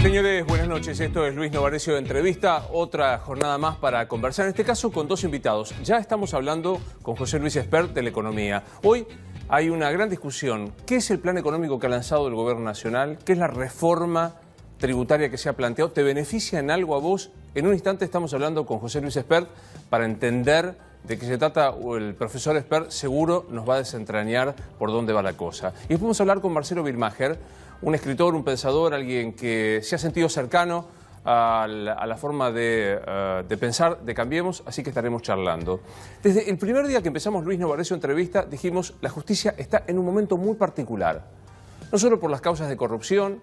Señores, buenas noches. Esto es Luis Novarecio de Entrevista, otra jornada más para conversar, en este caso con dos invitados. Ya estamos hablando con José Luis Espert de la economía. Hoy hay una gran discusión. ¿Qué es el plan económico que ha lanzado el Gobierno Nacional? ¿Qué es la reforma tributaria que se ha planteado? ¿Te beneficia en algo a vos? En un instante estamos hablando con José Luis Espert para entender de qué se trata. El profesor Espert seguro nos va a desentrañar por dónde va la cosa. Y después vamos a hablar con Marcelo Birmacher, un escritor, un pensador, alguien que se ha sentido cercano a la forma de pensar de Cambiemos, así que estaremos charlando. Desde el primer día que empezamos Luis Novarecio Entrevista, dijimos la justicia está en un momento muy particular. No solo por las causas de corrupción,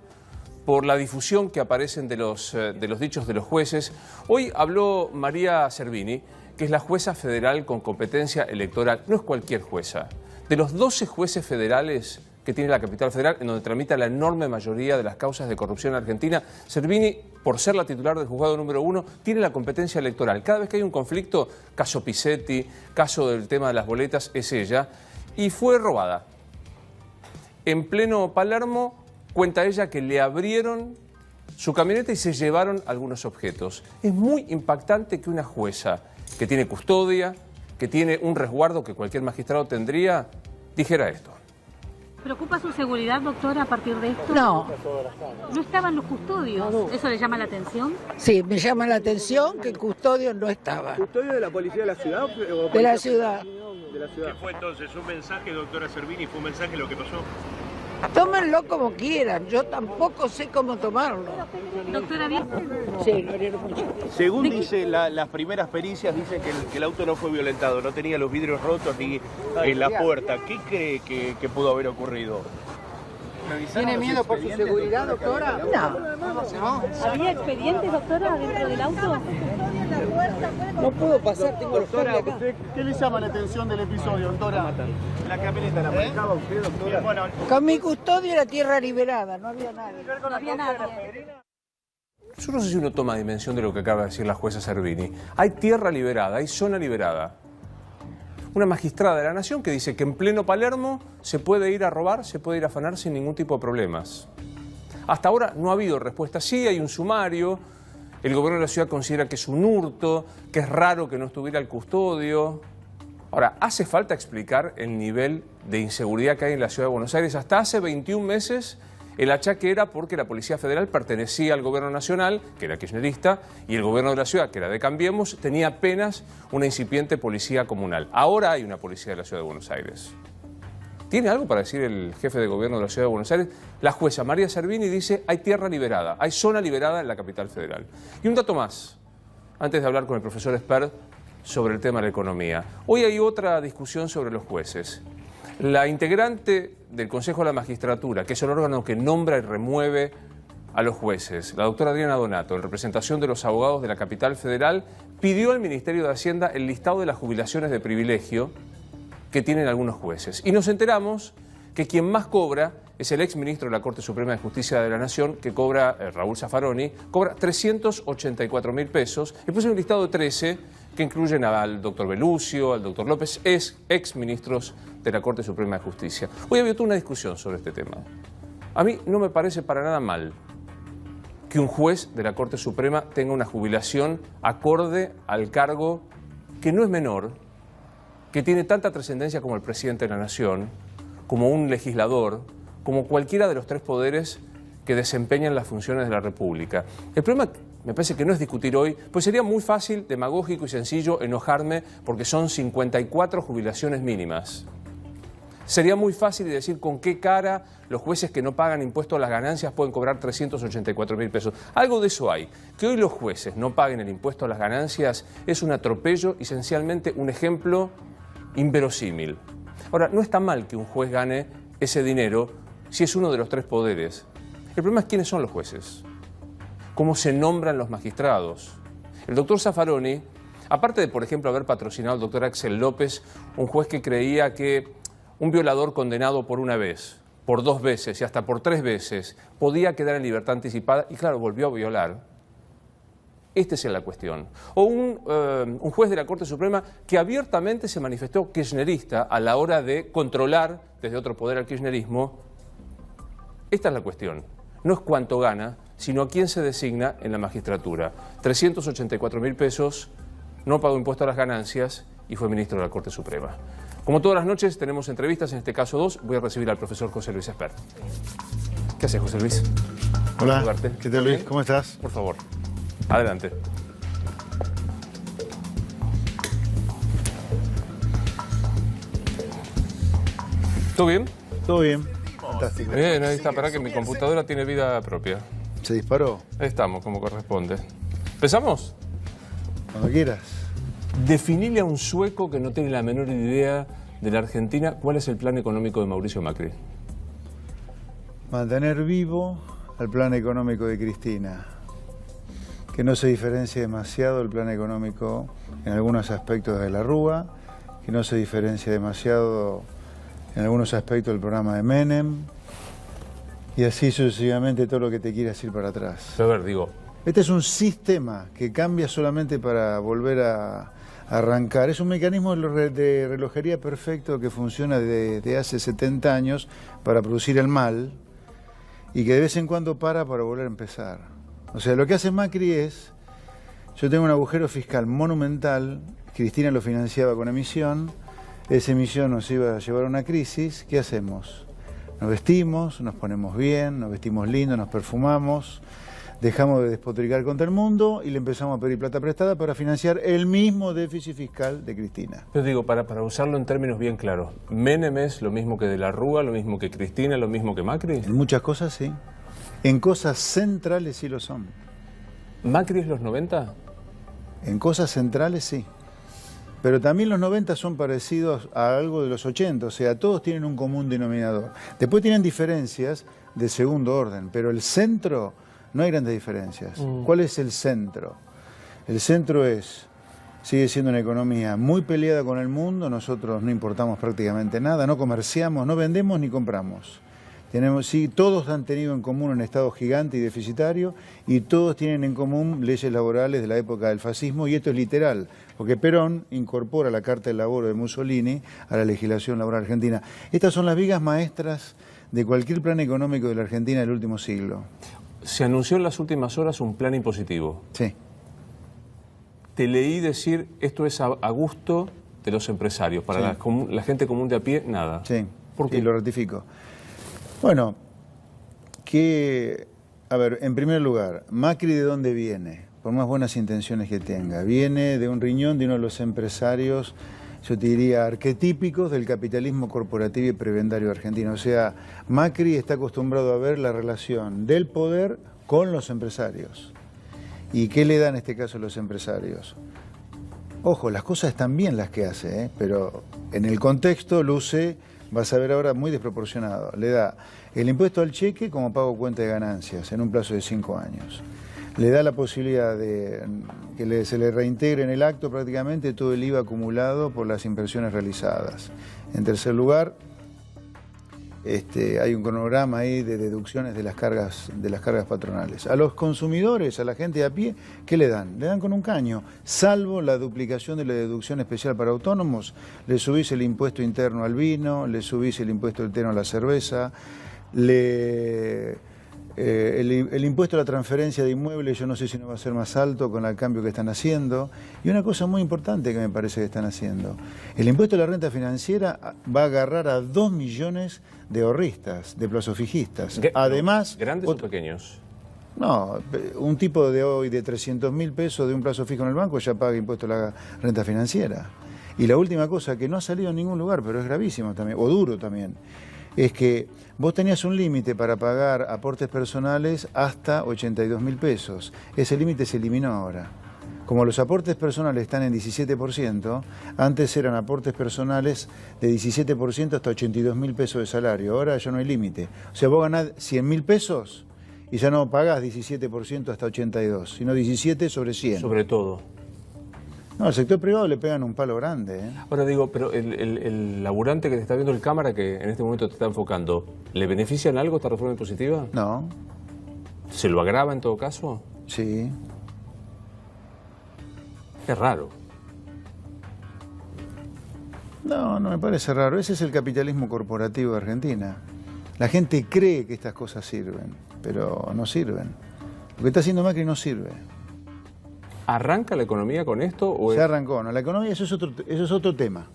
por la difusión que aparecen de los dichos de los jueces. Hoy habló María Servini, que es la jueza federal con competencia electoral. No es cualquier jueza. De los 12 jueces federales que tiene la capital federal, en donde tramita la enorme mayoría de las causas de corrupción en Argentina, Servini, por ser la titular del juzgado número 1, tiene la competencia electoral. Cada vez que hay un conflicto, caso Pizzetti, caso del tema de las boletas, es ella, y fue robada. En pleno Palermo, cuenta ella que le abrieron su camioneta y se llevaron algunos objetos. Es muy impactante que una jueza que tiene custodia, que tiene un resguardo que cualquier magistrado tendría, dijera esto. ¿Preocupa su seguridad, doctora, a partir de esto? No. ¿No estaban los custodios? ¿Eso le llama la atención? Sí, me llama la atención que el custodio no estaba. ¿Custodio de la policía de la ciudad? De la ciudad. De la ciudad. ¿Qué fue entonces? ¿Un mensaje, doctora Servini? ¿Fue un mensaje lo que pasó? Tómenlo como quieran, yo tampoco sé cómo tomarlo. Doctora, ¿viste? Sí, lo abrieron mucho. Según dice las primeras pericias, dicen que el auto no fue violentado, no tenía los vidrios rotos ni en la puerta. ¿Qué cree que pudo haber ocurrido? ¿Tiene miedo por su seguridad, doctora? No. ¿Había expedientes, doctora, dentro del auto? No puedo pasar, tengo los Doctora, cables acá. ¿qué le llama la atención del episodio, doctora? ¿La camioneta la manejaba usted, doctora? Bueno, Con mi custodio era tierra liberada, no había nadie. No había nadie. Yo no sé si uno toma dimensión de lo que acaba de decir la jueza Servini. Hay tierra liberada, hay zona liberada. Una magistrada de la Nación que dice que en pleno Palermo se puede ir a robar, se puede ir a afanar sin ningún tipo de problemas. Hasta ahora no ha habido respuesta. Sí, hay un sumario. El gobierno de la ciudad considera que es un hurto, que es raro que no estuviera el custodio. Ahora, ¿hace falta explicar el nivel de inseguridad que hay en la ciudad de Buenos Aires? Hasta hace 21 meses el achaque era porque la Policía Federal pertenecía al gobierno nacional, que era kirchnerista, y el gobierno de la ciudad, que era de Cambiemos, tenía apenas una incipiente policía comunal. Ahora hay una policía de la ciudad de Buenos Aires. ¿Tiene algo para decir el jefe de gobierno de la ciudad de Buenos Aires? La jueza María Servini dice hay tierra liberada, hay zona liberada en la capital federal. Y un dato más, antes de hablar con el profesor Espert sobre el tema de la economía. Hoy hay otra discusión sobre los jueces. La integrante del Consejo de la Magistratura, que es el órgano que nombra y remueve a los jueces, la doctora Adriana Donato, en representación de los abogados de la capital federal, pidió al Ministerio de Hacienda el listado de las jubilaciones de privilegio que tienen algunos jueces. Y nos enteramos que quien más cobra es el exministro de la Corte Suprema de Justicia de la Nación, que cobra, Raúl Zaffaroni, cobra 384.000 pesos. Después hay un listado de 13 que incluyen al doctor Belucio, al doctor López, exministros de la Corte Suprema de Justicia. Hoy ha habido toda una discusión sobre este tema. A mí no me parece para nada mal que un juez de la Corte Suprema tenga una jubilación acorde al cargo que no es menor, que tiene tanta trascendencia como el presidente de la Nación, como un legislador, como cualquiera de los tres poderes que desempeñan las funciones de la República. El problema me parece que no es discutir hoy, pues sería muy fácil, demagógico y sencillo enojarme porque son 54 jubilaciones mínimas. Sería muy fácil decir con qué cara los jueces que no pagan impuesto a las ganancias pueden cobrar 384.000 pesos. Algo de eso hay. Que hoy los jueces no paguen el impuesto a las ganancias es un atropello, esencialmente un ejemplo inverosímil. Ahora, no está mal que un juez gane ese dinero si es uno de los tres poderes. El problema es quiénes son los jueces, cómo se nombran los magistrados. El doctor Zaffaroni, aparte de, por ejemplo, haber patrocinado al doctor Axel López, un juez que creía que un violador condenado por una vez, por 2 veces y hasta por 3 veces podía quedar en libertad anticipada y, claro, volvió a violar. Esta es la cuestión. O un juez de la Corte Suprema que abiertamente se manifestó kirchnerista a la hora de controlar desde otro poder al kirchnerismo. Esta es la cuestión. No es cuánto gana, sino a quién se designa en la magistratura. 384.000 pesos, no pagó impuesto a las ganancias y fue ministro de la Corte Suprema. Como todas las noches tenemos entrevistas, en este caso 2, voy a recibir al profesor José Luis Espert. ¿Qué haces, José Luis? Hola, Saludarte. ¿qué tal, Luis? ¿Cómo estás? Por favor, adelante. ¿Todo bien? Todo bien. Fantástico. Bien, ahí está, para que mi computadora tiene vida propia. ¿Se disparó? Ahí estamos, como corresponde. ¿Empezamos? Cuando quieras. Definirle a un sueco que no tiene la menor idea de la Argentina, ¿cuál es el plan económico de Mauricio Macri? Mantener vivo al plan económico de Cristina. Que no se diferencie demasiado el plan económico en algunos aspectos de la Rúa, que no se diferencie demasiado en algunos aspectos del programa de Menem, y así sucesivamente todo lo que te quieras ir para atrás. A ver, digo, Este es un sistema que cambia solamente para volver a arrancar. Es un mecanismo de relojería perfecto que funciona desde hace 70 años para producir el mal y que de vez en cuando para volver a empezar. O sea, lo que hace Macri es, yo tengo un agujero fiscal monumental, Cristina lo financiaba con emisión, esa emisión nos iba a llevar a una crisis, ¿qué hacemos? Nos vestimos, nos ponemos bien, nos vestimos lindo, nos perfumamos, dejamos de despotricar contra el mundo y le empezamos a pedir plata prestada para financiar el mismo déficit fiscal de Cristina. yo digo, para usarlo en términos bien claros, ¿Menem es lo mismo que De la Rúa, lo mismo que Cristina, lo mismo que Macri? En muchas cosas sí, en cosas centrales sí lo son. ¿Macri es los 90? En cosas centrales sí. Pero también los 90 son parecidos a algo de los 80, o sea, todos tienen un común denominador. Después tienen diferencias de segundo orden, pero el centro no hay grandes diferencias. ¿Cuál es el centro? El centro sigue siendo una economía muy peleada con el mundo, nosotros no importamos prácticamente nada, no comerciamos, no vendemos ni compramos. Sí, todos han tenido en común un Estado gigante y deficitario y todos tienen en común leyes laborales de la época del fascismo, y esto es literal, porque Perón incorpora la Carta del Laboro de Mussolini a la legislación laboral argentina. Estas son las vigas maestras de cualquier plan económico de la Argentina del último siglo. Se anunció en las últimas horas un plan impositivo. Sí. Te leí decir, esto es a gusto de los empresarios, para Sí. la gente común de a pie, nada. Sí, ¿Por qué? y lo ratifico. Bueno, a ver, en primer lugar, Macri, ¿de dónde viene? Por más buenas intenciones que tenga. Viene de un riñón de uno de los empresarios, yo te diría, arquetípicos del capitalismo corporativo y prebendario argentino. O sea, Macri está acostumbrado a ver la relación del poder con los empresarios. ¿Y qué le dan en este caso los empresarios? Ojo, las cosas están bien las que hace, pero en el contexto luce, vas a ver ahora, muy desproporcionado. Le da el impuesto al cheque como pago cuenta de ganancias en un plazo de 5 años. Le da la posibilidad de que se le reintegre en el acto prácticamente todo el IVA acumulado por las inversiones realizadas. En tercer lugar, hay un cronograma ahí de deducciones de las cargas patronales. A los consumidores, a la gente de a pie, ¿qué le dan? Le dan con un caño, salvo la duplicación de la deducción especial para autónomos. Le subís el impuesto interno al vino, le subís el impuesto interno a la cerveza, el impuesto a la transferencia de inmuebles, yo no sé si no va a ser más alto con el cambio que están haciendo. Y una cosa muy importante que me parece que están haciendo, el impuesto a la renta financiera va a agarrar a 2 millones de ahorristas, de plazofijistas. Además, ¿Grandes o pequeños? No, un tipo de hoy de 300.000 pesos de un plazo fijo en el banco ya paga impuesto a la renta financiera. Y la última cosa que no ha salido en ningún lugar, pero es gravísimo también, o duro también, es que vos tenías un límite para pagar aportes personales hasta 82.000 pesos. Ese límite se eliminó ahora. Como los aportes personales están en 17%, antes eran aportes personales de 17% hasta 82.000 pesos de salario. Ahora ya no hay límite. O sea, vos ganás 100.000 pesos y ya no pagás 17% hasta 82, sino 17 sobre 100. Sobre todo. No, al sector privado le pegan un palo grande, ¿eh? Ahora digo, pero el laburante que te está viendo el cámara, que en este momento te está enfocando, ¿le beneficia en algo esta reforma impositiva? No. ¿Se lo agrava en todo caso? Sí. Es raro. No, no me parece raro. Ese es el capitalismo corporativo de Argentina. La gente cree que estas cosas sirven, pero no sirven. Lo que está haciendo Macri no sirve. ¿Arranca la economía con esto? ¿O Se arrancó, ¿no? La economía, eso es otro tema.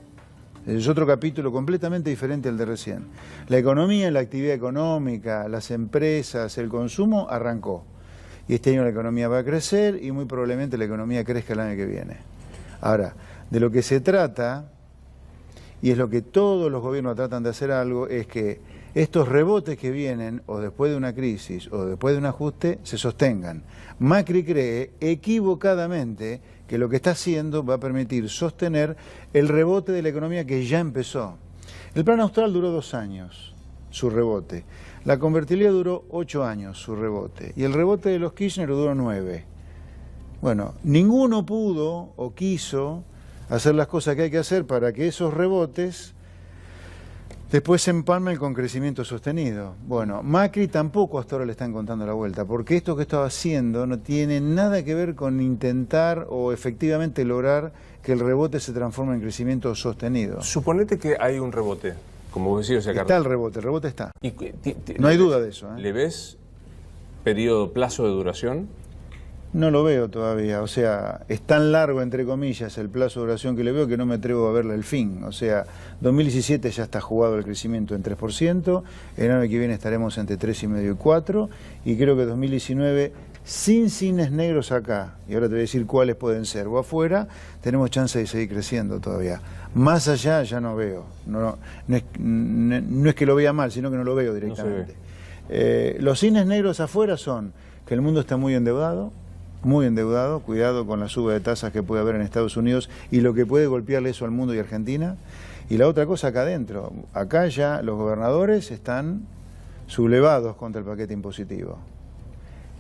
Es otro capítulo completamente diferente al de recién. La economía, la actividad económica, las empresas, el consumo, arrancó. Y este año la economía va a crecer y muy probablemente la economía crezca el año que viene. Ahora, de lo que se trata, y es lo que todos los gobiernos tratan de hacer algo, es que estos rebotes que vienen, o después de una crisis, o después de un ajuste, se sostengan. Macri cree equivocadamente que lo que está haciendo va a permitir sostener el rebote de la economía que ya empezó. El plan austral duró 2 años, su rebote. La convertibilidad duró 8 años, su rebote. Y el rebote de los Kirchner duró 9. Bueno, ninguno pudo o quiso hacer las cosas que hay que hacer para que esos rebotes después se empalmen con crecimiento sostenido. Bueno, Macri tampoco hasta ahora le están contando la vuelta, porque esto que estaba haciendo no tiene nada que ver con intentar o efectivamente lograr que el rebote se transforme en crecimiento sostenido. Suponete que hay un rebote, como vos decís, o sea, Está el rebote está. Y, no hay duda de eso. ¿Le ves periodo, plazo de duración? No lo veo todavía, o sea, es tan largo, entre comillas, el plazo de duración que le veo que no me atrevo a verle el fin. O sea, 2017 ya está jugado el crecimiento en 3%, el año que viene estaremos entre 3,5 y 4, y creo que 2019, sin cines negros acá, y ahora te voy a decir cuáles pueden ser, o afuera, tenemos chance de seguir creciendo todavía. Más allá ya no veo, no es que lo vea mal, sino que no lo veo directamente. No se ve. Los cines negros afuera son que el mundo está muy endeudado, cuidado con la suba de tasas que puede haber en Estados Unidos y lo que puede golpearle eso al mundo y Argentina. Y la otra cosa acá adentro, acá ya los gobernadores están sublevados contra el paquete impositivo.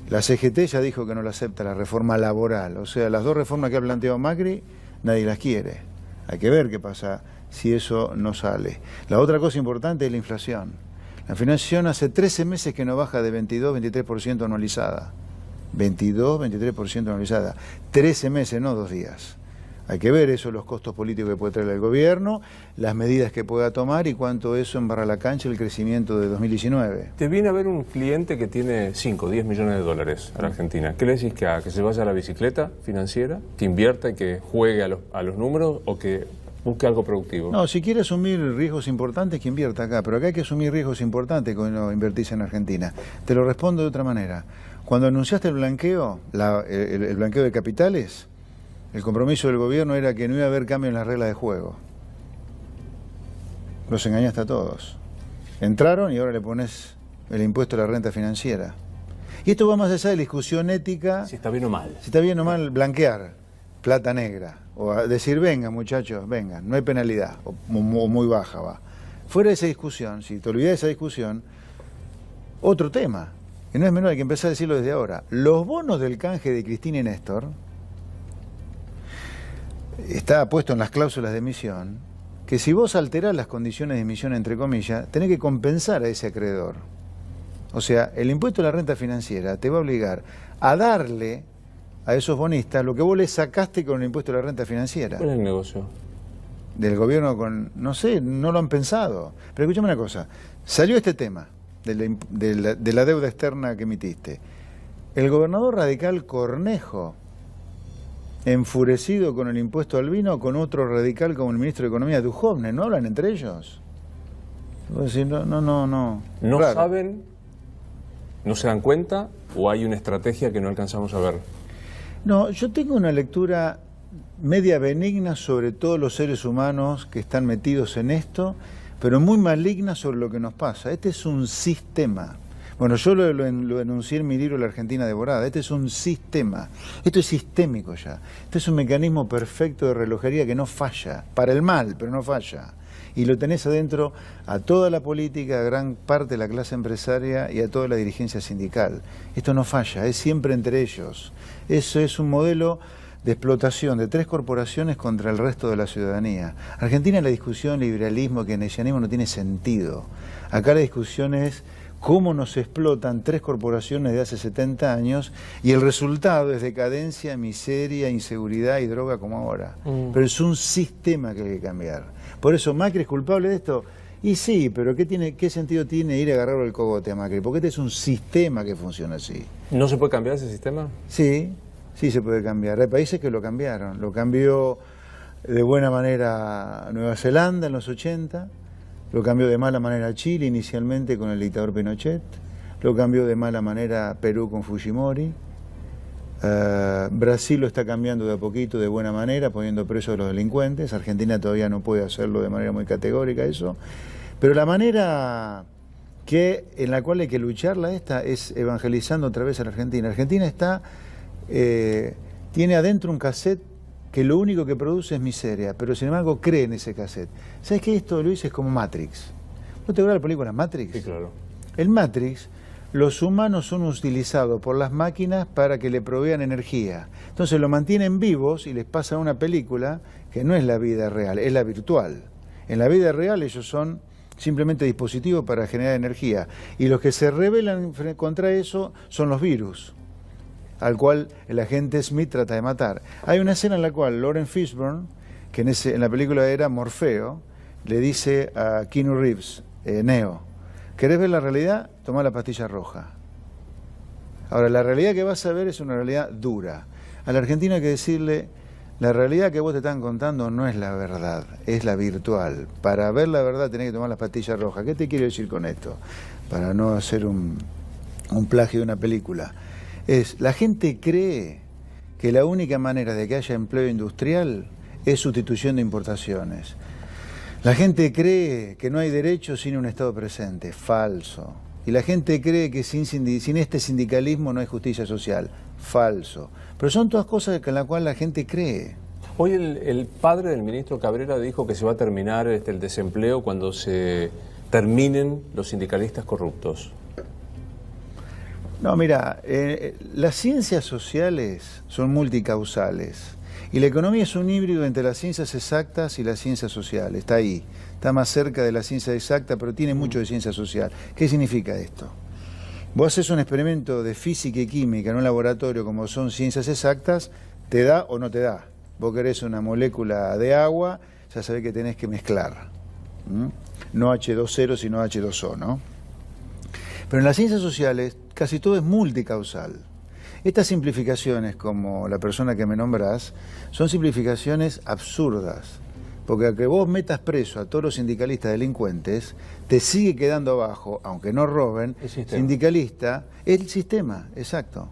La CGT ya dijo que no la acepta la reforma laboral, o sea, las 2 reformas que ha planteado Macri, nadie las quiere. Hay que ver qué pasa si eso no sale. La otra cosa importante es la inflación. La inflación hace 13 meses que no baja de 22-23% anualizada. 22-23% anualizada. 13 meses, no 2 días. Hay que ver eso, los costos políticos que puede traer el gobierno, las medidas que pueda tomar y cuánto eso embarra la cancha el crecimiento de 2019. Te viene a ver un cliente que tiene 5 o 10 millones de dólares a la Argentina. ¿Qué le decís que haga? ¿Que se vaya a la bicicleta financiera? ¿Que invierta y que juegue a los números? ¿O que busque algo productivo? No, si quiere asumir riesgos importantes, que invierta acá. Pero acá hay que asumir riesgos importantes cuando invertís en Argentina. Te lo respondo de otra manera. Cuando anunciaste el blanqueo, el blanqueo de capitales, el compromiso del gobierno era que no iba a haber cambio en las reglas de juego. Los engañaste a todos. Entraron y ahora le pones el impuesto a la renta financiera. Y esto va más allá de la discusión ética. Si está bien o mal. Si está bien o mal blanquear plata negra. O decir, vengan muchachos, vengan, no hay penalidad, o muy baja va. Fuera de esa discusión, si te olvidás de esa discusión, otro tema. Que no es menor, hay que empezar a decirlo desde ahora. Los bonos del canje de Cristina y Néstor está puesto en las cláusulas de emisión que si vos alterás las condiciones de emisión, entre comillas, tenés que compensar a ese acreedor. O sea, el impuesto a la renta financiera te va a obligar a darle a esos bonistas lo que vos le sacaste con el impuesto a la renta financiera. ¿Cuál es el negocio? Del gobierno con, no sé, no lo han pensado. Pero escúchame una cosa, salió este tema de la deuda externa que emitiste. El gobernador radical Cornejo, enfurecido con el impuesto al vino, con otro radical como el ministro de Economía, Duhovne, ¿no hablan entre ellos? Decir, no. ¿No Claro. saben, no se dan cuenta o hay una estrategia que no alcanzamos a ver? No, yo tengo una lectura media benigna sobre todos los seres humanos que están metidos en esto, pero muy maligna sobre lo que nos pasa. Este es un sistema. Bueno, yo lo enuncié en mi libro La Argentina Devorada. Este es un sistema. Esto es sistémico ya. Este es un mecanismo perfecto de relojería que no falla. Para el mal, pero no falla. Y lo tenés adentro a toda la política, a gran parte de la clase empresaria y a toda la dirigencia sindical. Esto no falla, es siempre entre ellos. Eso es un modelo de explotación de 3 corporaciones contra el resto de la ciudadanía. Argentina, la discusión liberalismo, keynesianismo no tiene sentido. Acá la discusión es cómo nos explotan 3 corporaciones de hace 70 años y el resultado es decadencia, miseria, inseguridad y droga como ahora. Pero es un sistema que hay que cambiar. Por eso Macri es culpable de esto Y sí, pero ¿qué sentido tiene ir a agarrarlo el cogote a Macri? Porque este es un sistema que funciona así. ¿No se puede cambiar ese sistema? Sí, sí se puede cambiar. Hay países que lo cambiaron. Lo cambió de buena manera Nueva Zelanda en los 80, lo cambió de mala manera Chile inicialmente con el dictador Pinochet, lo cambió de mala manera Perú con Fujimori. Brasil lo está cambiando de a poquito, de buena manera, poniendo presos a los delincuentes. Argentina todavía no puede hacerlo de manera muy categórica eso. Pero la manera en la cual hay que lucharla es evangelizando otra vez a la Argentina. Argentina tiene adentro un cassette que lo único que produce es miseria, pero sin embargo cree en ese cassette. ¿Sabes qué? Esto, Luis, es como Matrix. ¿No te acuerdas de la película Matrix? Sí, claro. El Matrix, los humanos son utilizados por las máquinas para que le provean energía. Entonces lo mantienen vivos y les pasa una película que no es la vida real, es la virtual. En la vida real ellos son simplemente dispositivos para generar energía. Y los que se rebelan contra eso son los virus, al cual el agente Smith trata de matar. Hay una escena en la cual Lawrence Fishburne, que en la película era Morfeo, le dice a Keanu Reeves, Neo, ¿querés ver la realidad? Toma la pastilla roja. Ahora, la realidad que vas a ver es una realidad dura. A la Argentina hay que decirle, la realidad que vos te están contando no es la verdad, es la virtual. Para ver la verdad tenés que tomar las pastillas rojas. ¿Qué te quiero decir con esto? Para no hacer un plagio de una película. La gente cree que la única manera de que haya empleo industrial es sustitución de importaciones. La gente cree que no hay derechos sin un Estado presente. Falso. Y la gente cree que sin este sindicalismo no hay justicia social. Falso. Pero son todas cosas en las cuales la gente cree. Hoy el padre del ministro Cabrera dijo que se va a terminar el desempleo cuando se terminen los sindicalistas corruptos. No, mira, las ciencias sociales son multicausales y la economía es un híbrido entre las ciencias exactas y las ciencias sociales. Está ahí, está más cerca de la ciencia exacta, pero tiene mucho de ciencia social. ¿Qué significa esto? Vos haces un experimento de física y química en un laboratorio como son ciencias exactas, te da o no te da. Vos querés una molécula de agua, ya sabés que tenés que mezclar. No H2O, sino H2O, ¿no? Pero en las ciencias sociales casi todo es multicausal. Estas simplificaciones, como la persona que me nombrás, son simplificaciones absurdas. Porque a que vos metas preso a todos los sindicalistas delincuentes, te sigue quedando abajo, aunque no roben, sindicalista, el sistema, exacto.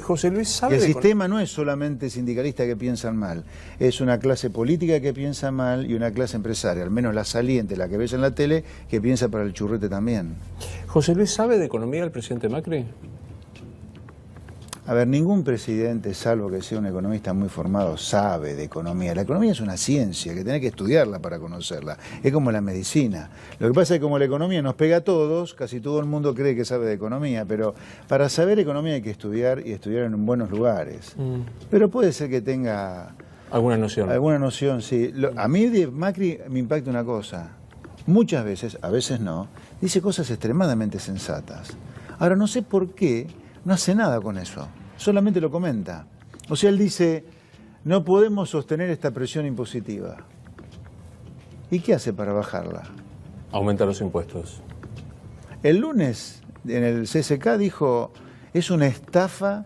José Luis, ¿sabe? El sistema no es solamente sindicalistas que piensan mal, es una clase política que piensa mal y una clase empresaria, al menos la saliente, la que ves en la tele, que piensa para el churrete también. José Luis, ¿sabe de economía el presidente Macri? A ver, ningún presidente, salvo que sea un economista muy formado, sabe de economía. La economía es una ciencia, que tenés que estudiarla para conocerla. Es como la medicina. Lo que pasa es que como la economía nos pega a todos, casi todo el mundo cree que sabe de economía, pero para saber economía hay que estudiar y estudiar en buenos lugares. Pero puede ser que tenga... ¿Alguna noción? Alguna noción, sí. A mí de Macri me impacta una cosa. Muchas veces, a veces no, dice cosas extremadamente sensatas. Ahora, no sé por qué no hace nada con eso, solamente lo comenta. O sea, él dice, no podemos sostener esta presión impositiva. ¿Y qué hace para bajarla? Aumenta los impuestos. El lunes, en el CCK, dijo, es una estafa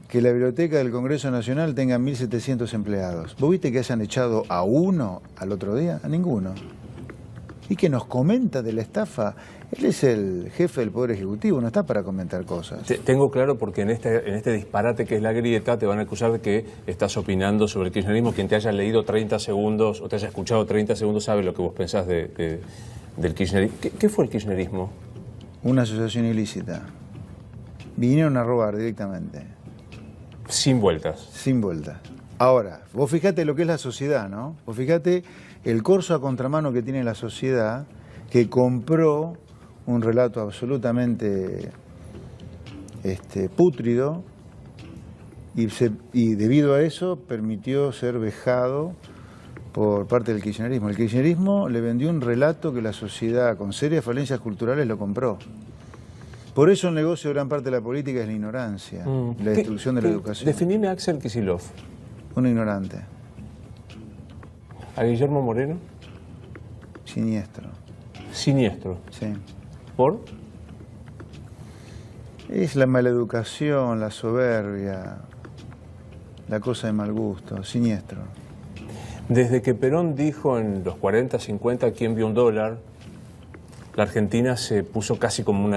que la biblioteca del Congreso Nacional tenga 1.700 empleados. ¿Vos viste que hayan echado a uno al otro día? A ninguno. Y que nos comenta de la estafa. Él es el jefe del Poder Ejecutivo, no está para comentar cosas. Tengo claro porque en este disparate que es la grieta te van a acusar de que estás opinando sobre el kirchnerismo. Quien te haya leído 30 segundos o te haya escuchado 30 segundos sabe lo que vos pensás del kirchnerismo. ¿Qué fue el kirchnerismo? Una asociación ilícita. Vinieron a robar directamente. Sin vueltas. Sin vueltas. Ahora, vos fijate lo que es la sociedad, ¿no? Vos fijate el corso a contramano que tiene la sociedad, que compró un relato absolutamente pútrido y debido a eso permitió ser vejado por parte del kirchnerismo. El kirchnerismo le vendió un relato que la sociedad con serias falencias culturales lo compró. Por eso el negocio de gran parte de la política es la ignorancia, la destrucción de la educación. Definime a Axel Kicillof. Un ignorante. ¿A Guillermo Moreno? Siniestro. Siniestro. Sí. ¿Por? Es la maleducación, la soberbia, la cosa de mal gusto, siniestro. Desde que Perón dijo en los 40, 50, ¿quién vio un dólar?, la Argentina se puso casi como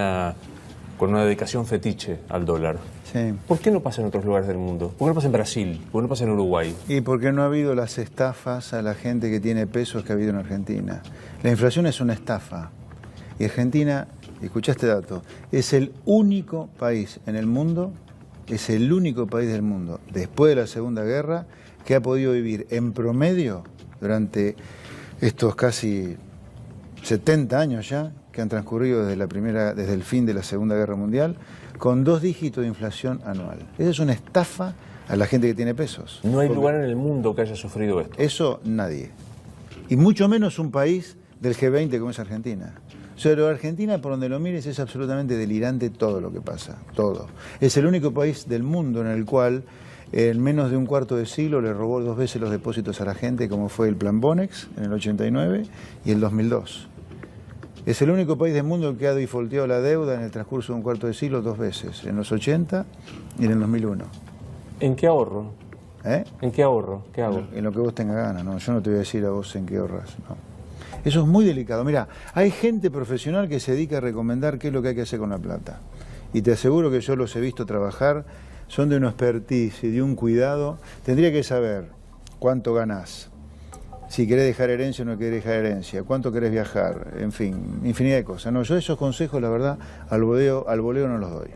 con una dedicación fetiche al dólar. Sí. ¿Por qué no pasa en otros lugares del mundo? ¿Por qué no pasa en Brasil? ¿Por qué no pasa en Uruguay? Y porque no ha habido las estafas a la gente que tiene pesos que ha habido en Argentina. La inflación es una estafa. Y Argentina, escuchá este dato, es el único país en el mundo, después de la Segunda Guerra, que ha podido vivir en promedio durante estos casi 70 años ya, que han transcurrido desde el fin de la Segunda Guerra Mundial, con 2 dígitos de inflación anual. Esa es una estafa a la gente que tiene pesos. No hay lugar en el mundo que haya sufrido esto. Eso nadie. Y mucho menos un país del G20 como es Argentina. O sea, Argentina, por donde lo mires, es absolutamente delirante todo lo que pasa, todo. Es el único país del mundo en el cual en menos de un cuarto de siglo le robó 2 veces los depósitos a la gente, como fue el Plan Bonex en el 89 y el 2002. Es el único país del mundo que ha defaulteado la deuda en el transcurso de un cuarto de siglo 2 veces, en los 80 y en el 2001. ¿En qué ahorro? ¿Eh? ¿En qué ahorro? ¿Qué hago? En lo que vos tengas ganas, ¿no? Yo no te voy a decir a vos en qué ahorras, no. Eso es muy delicado. Mira, hay gente profesional que se dedica a recomendar qué es lo que hay que hacer con la plata. Y te aseguro que yo los he visto trabajar, son de una expertise y de un cuidado. Tendría que saber cuánto ganás, si querés dejar herencia o no querés dejar herencia, cuánto querés viajar, en fin, infinidad de cosas. No, yo esos consejos, la verdad, al voleo no los doy.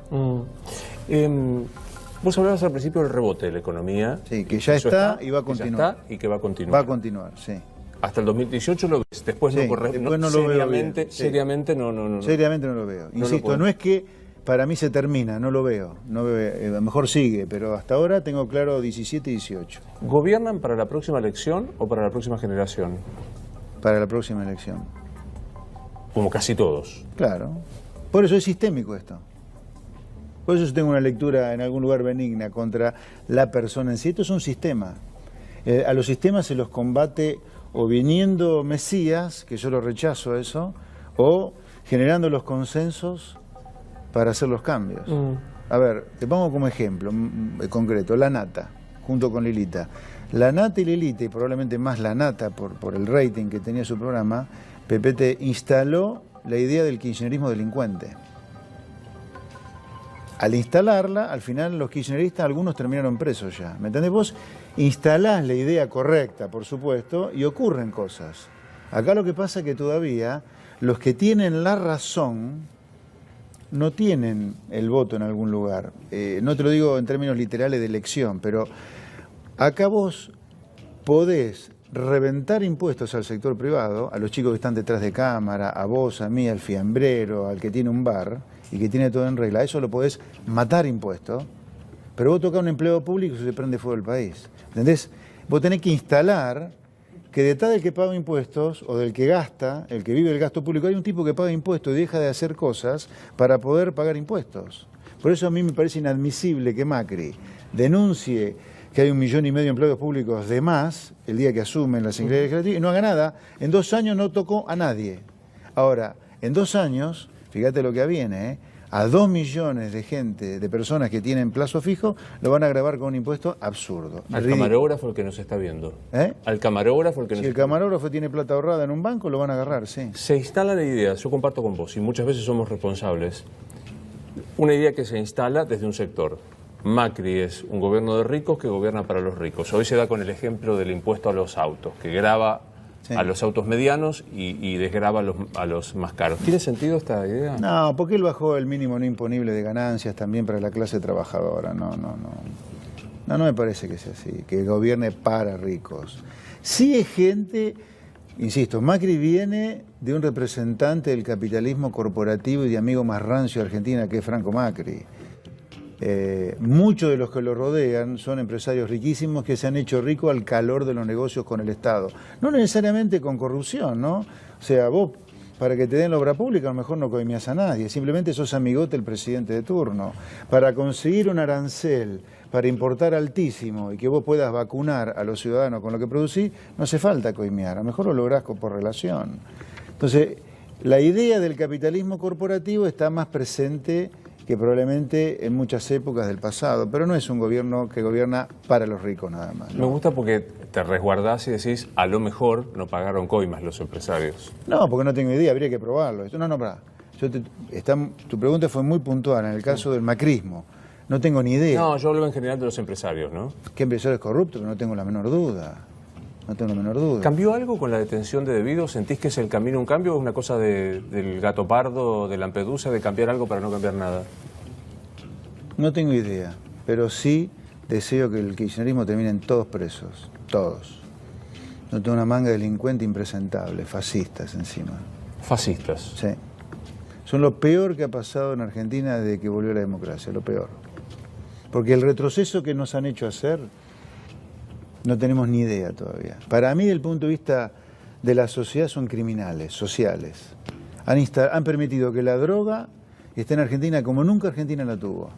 Vos hablabas al principio del rebote de la economía. Sí, que ya está y va a continuar. Ya está y que va a continuar. Va a continuar, sí. Hasta el 2018 lo ves, después Sí, no corre. después no lo veo bien. Sí. Seriamente no. Seriamente no lo veo. No Insisto, lo no es que para mí se termina, no lo veo. A lo mejor sigue, pero hasta ahora tengo claro 17 y 18. ¿Gobiernan para la próxima elección o para la próxima generación? Para la próxima elección. Como casi todos. Claro. Por eso es sistémico esto. Por eso yo tengo una lectura en algún lugar benigna contra la persona en sí. Esto es un sistema. A los sistemas se los combate o viniendo Mesías, que yo lo rechazo eso, o generando los consensos para hacer los cambios. A ver, te pongo como ejemplo concreto, la Nata, junto con Lilita. La Nata y Lilita, y probablemente más la Nata por el rating que tenía su programa, PPT instaló la idea del kirchnerismo delincuente. Al instalarla, al final los kirchneristas, algunos terminaron presos ya. ¿Me entendés? Vos instalás la idea correcta, por supuesto, y ocurren cosas. Acá lo que pasa es que todavía los que tienen la razón no tienen el voto en algún lugar. No te lo digo en términos literales de elección, pero acá vos podés reventar impuestos al sector privado, a los chicos que están detrás de cámara, a vos, a mí, al fiambrero, al que tiene un bar y que tiene todo en regla. A eso lo podés matar impuestos, pero vos tocás un empleado público y se le prende fuego el país. ¿Entendés? Vos tenés que instalar que detrás del que paga impuestos o del que gasta, el que vive el gasto público, hay un tipo que paga impuestos y deja de hacer cosas para poder pagar impuestos. Por eso a mí me parece inadmisible que Macri denuncie que hay 1,5 millones de empleados públicos de más el día que asumen la Secretaría Legislativa y no haga nada. En 2 años no tocó a nadie. Ahora, en 2 años, fíjate lo que aviene, a 2 millones de gente, de personas que tienen plazo fijo, lo van a gravar con un impuesto absurdo. Al camarógrafo el que nos está viendo. Al camarógrafo el que nos Si el está viendo. camarógrafo tiene plata ahorrada en un banco, lo van a agarrar, sí. Se instala la idea, yo comparto con vos, y muchas veces somos responsables, una idea que se instala desde un sector. Macri es un gobierno de ricos que gobierna para los ricos. Hoy se da con el ejemplo del impuesto a los autos, que grava a los autos medianos y desgrava a los más caros. ¿Tiene sentido esta idea? No, porque él bajó el mínimo no imponible de ganancias también para la clase trabajadora. No me parece que sea así, que gobierne para ricos. Sí es gente, insisto, Macri viene de un representante del capitalismo corporativo y de amigo más rancio de Argentina, que es Franco Macri. Muchos de los que lo rodean son empresarios riquísimos que se han hecho ricos al calor de los negocios con el Estado. No necesariamente con corrupción, ¿no? O sea, vos, para que te den la obra pública, a lo mejor no coimías a nadie, simplemente sos amigote del presidente de turno. Para conseguir un arancel, para importar altísimo y que vos puedas vacunar a los ciudadanos con lo que producís, no hace falta coimear, a lo mejor lo lográs por relación. Entonces, la idea del capitalismo corporativo está más presente que probablemente en muchas épocas del pasado, pero no es un gobierno que gobierna para los ricos nada más, ¿no? Me gusta porque te resguardás y decís, a lo mejor no pagaron coimas los empresarios. No, porque no tengo idea, habría que probarlo. No, pará. Tu pregunta fue muy puntual en el caso del macrismo. No tengo ni idea. No, yo hablo en general de los empresarios, ¿no? ¿Qué empresario es corrupto? No tengo la menor duda. No tengo la menor duda. ¿Cambió algo con la detención de debido? ¿Sentís que es el camino un cambio o es una cosa del gato pardo, de Lampedusa, de cambiar algo para no cambiar nada? No tengo idea, pero sí deseo que el kirchnerismo terminen todos presos, todos. No tengo una manga de delincuentes impresentables, fascistas encima. Fascistas. Sí. Son lo peor que ha pasado en Argentina desde que volvió la democracia, lo peor. Porque el retroceso que nos han hecho hacer, no tenemos ni idea todavía. Para mí, desde el punto de vista de la sociedad, son criminales, sociales. Han permitido que la droga esté en Argentina como nunca Argentina la tuvo.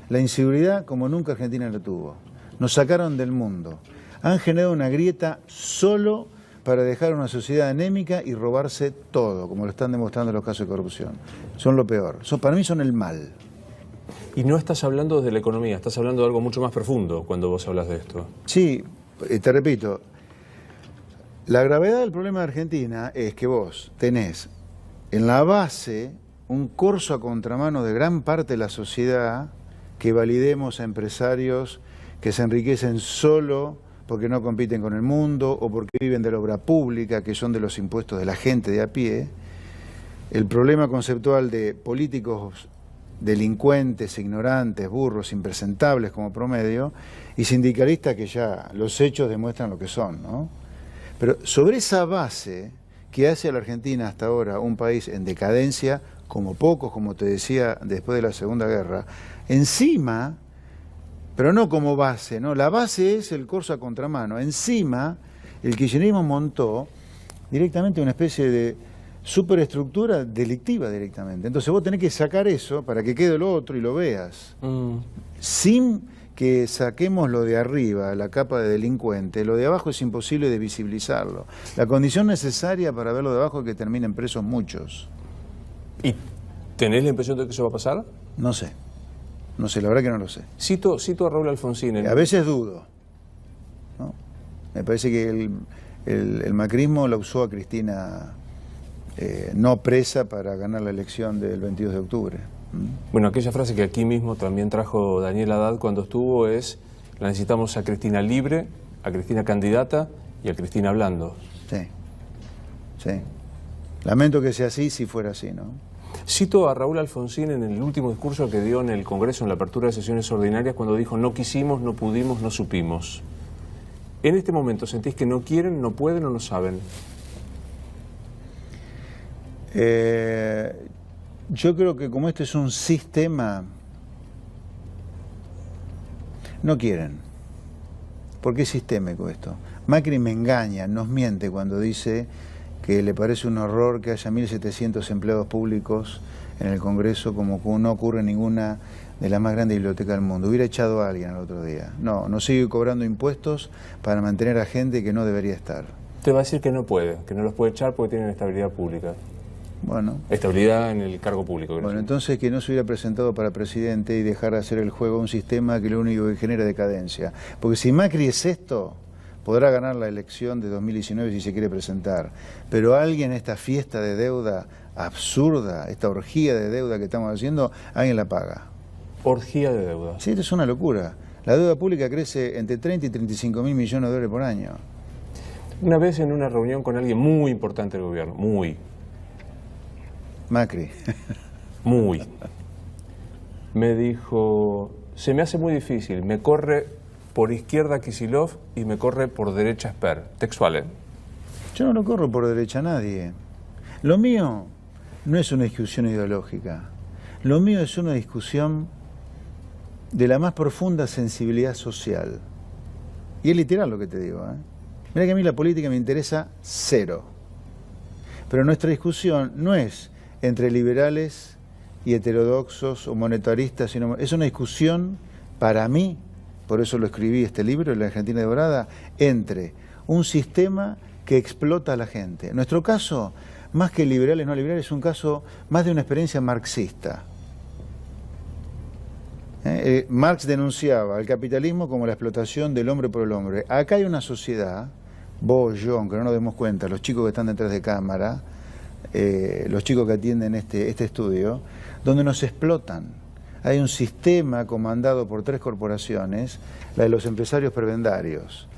La inseguridad como nunca Argentina la tuvo. Nos sacaron del mundo. Han generado una grieta solo para dejar una sociedad anémica y robarse todo, como lo están demostrando los casos de corrupción. Son lo peor. Para mí son el mal. Y no estás hablando de la economía, estás hablando de algo mucho más profundo cuando vos hablas de esto. Sí, te repito, la gravedad del problema de Argentina es que vos tenés en la base un corso a contramano de gran parte de la sociedad, que validemos a empresarios que se enriquecen solo porque no compiten con el mundo o porque viven de la obra pública, que son de los impuestos de la gente de a pie. El problema conceptual de políticos delincuentes, ignorantes, burros, impresentables como promedio, y sindicalistas que ya los hechos demuestran lo que son, ¿no? Pero sobre esa base que hace a la Argentina hasta ahora un país en decadencia, como pocos, como te decía, después de la Segunda Guerra, encima, pero no como base, ¿no? La base es el corso a contramano. Encima, el kirchnerismo montó directamente una especie de superestructura delictiva directamente. Entonces vos tenés que sacar eso para que quede lo otro y lo veas. Sin que saquemos lo de arriba, la capa de delincuente, lo de abajo es imposible de visibilizarlo. La condición necesaria para ver lo de abajo es que terminen presos muchos. ¿Y tenés la impresión de que eso va a pasar? No sé. No sé, la verdad que no lo sé. Cito a Raúl Alfonsín. A veces dudo, ¿no? Me parece que el macrismo la usó a Cristina no presa para ganar la elección del 22 de octubre. Bueno, aquella frase que aquí mismo también trajo Daniel Haddad cuando estuvo es: la necesitamos a Cristina libre, a Cristina candidata y a Cristina hablando. Sí, sí. Lamento que sea así si fuera así, ¿no? Cito a Raúl Alfonsín en el último discurso que dio en el Congreso en la apertura de sesiones ordinarias cuando dijo: no quisimos, no pudimos, no supimos. ¿En este momento sentís que no quieren, no pueden o no saben? Yo creo que como este es un sistema, no quieren. Porque es sistémico esto. Macri me engaña, nos miente cuando dice que le parece un horror que haya 1.700 empleados públicos en el Congreso, como no ocurre en ninguna de las más grandes bibliotecas del mundo. Hubiera echado a alguien el otro día. No, nos sigue cobrando impuestos para mantener a gente que no debería estar. Te va a decir que no puede, que no los puede echar porque tienen estabilidad pública. Bueno. Estabilidad en el cargo público. Bueno, entonces que no se hubiera presentado para presidente y dejar de hacer el juego a un sistema que lo único que genera decadencia. Porque si Macri es esto, podrá ganar la elección de 2019 si se quiere presentar. Pero alguien, esta fiesta de deuda absurda, esta orgía de deuda que estamos haciendo, alguien la paga. Orgía de deuda. Sí, esto es una locura. La deuda pública crece entre 30 y 35 mil millones de dólares por año. Una vez en una reunión con alguien muy importante del gobierno, Macri. Me dijo: se me hace muy difícil, me corre por izquierda Kicillof y me corre por derecha Esper. Textual, ¿eh? Yo no lo corro por derecha a nadie. Lo mío no es una discusión ideológica. Lo mío es una discusión de la más profunda sensibilidad social. Y es literal lo que te digo, ¿eh? Mira que a mí la política me interesa cero. Pero nuestra discusión no es entre liberales y heterodoxos o monetaristas, sino es una discusión, para mí, por eso lo escribí este libro, La Argentina Devorada, entre un sistema que explota a la gente. En nuestro caso, más que liberales, no liberales, es un caso más de una experiencia marxista. Marx denunciaba el capitalismo como la explotación del hombre por el hombre. Acá hay una sociedad, vos, yo, aunque no nos demos cuenta, los chicos que están detrás de cámara, los chicos que atienden este estudio, donde nos explotan. Hay un sistema comandado por 3 corporaciones, la de los empresarios prebendarios,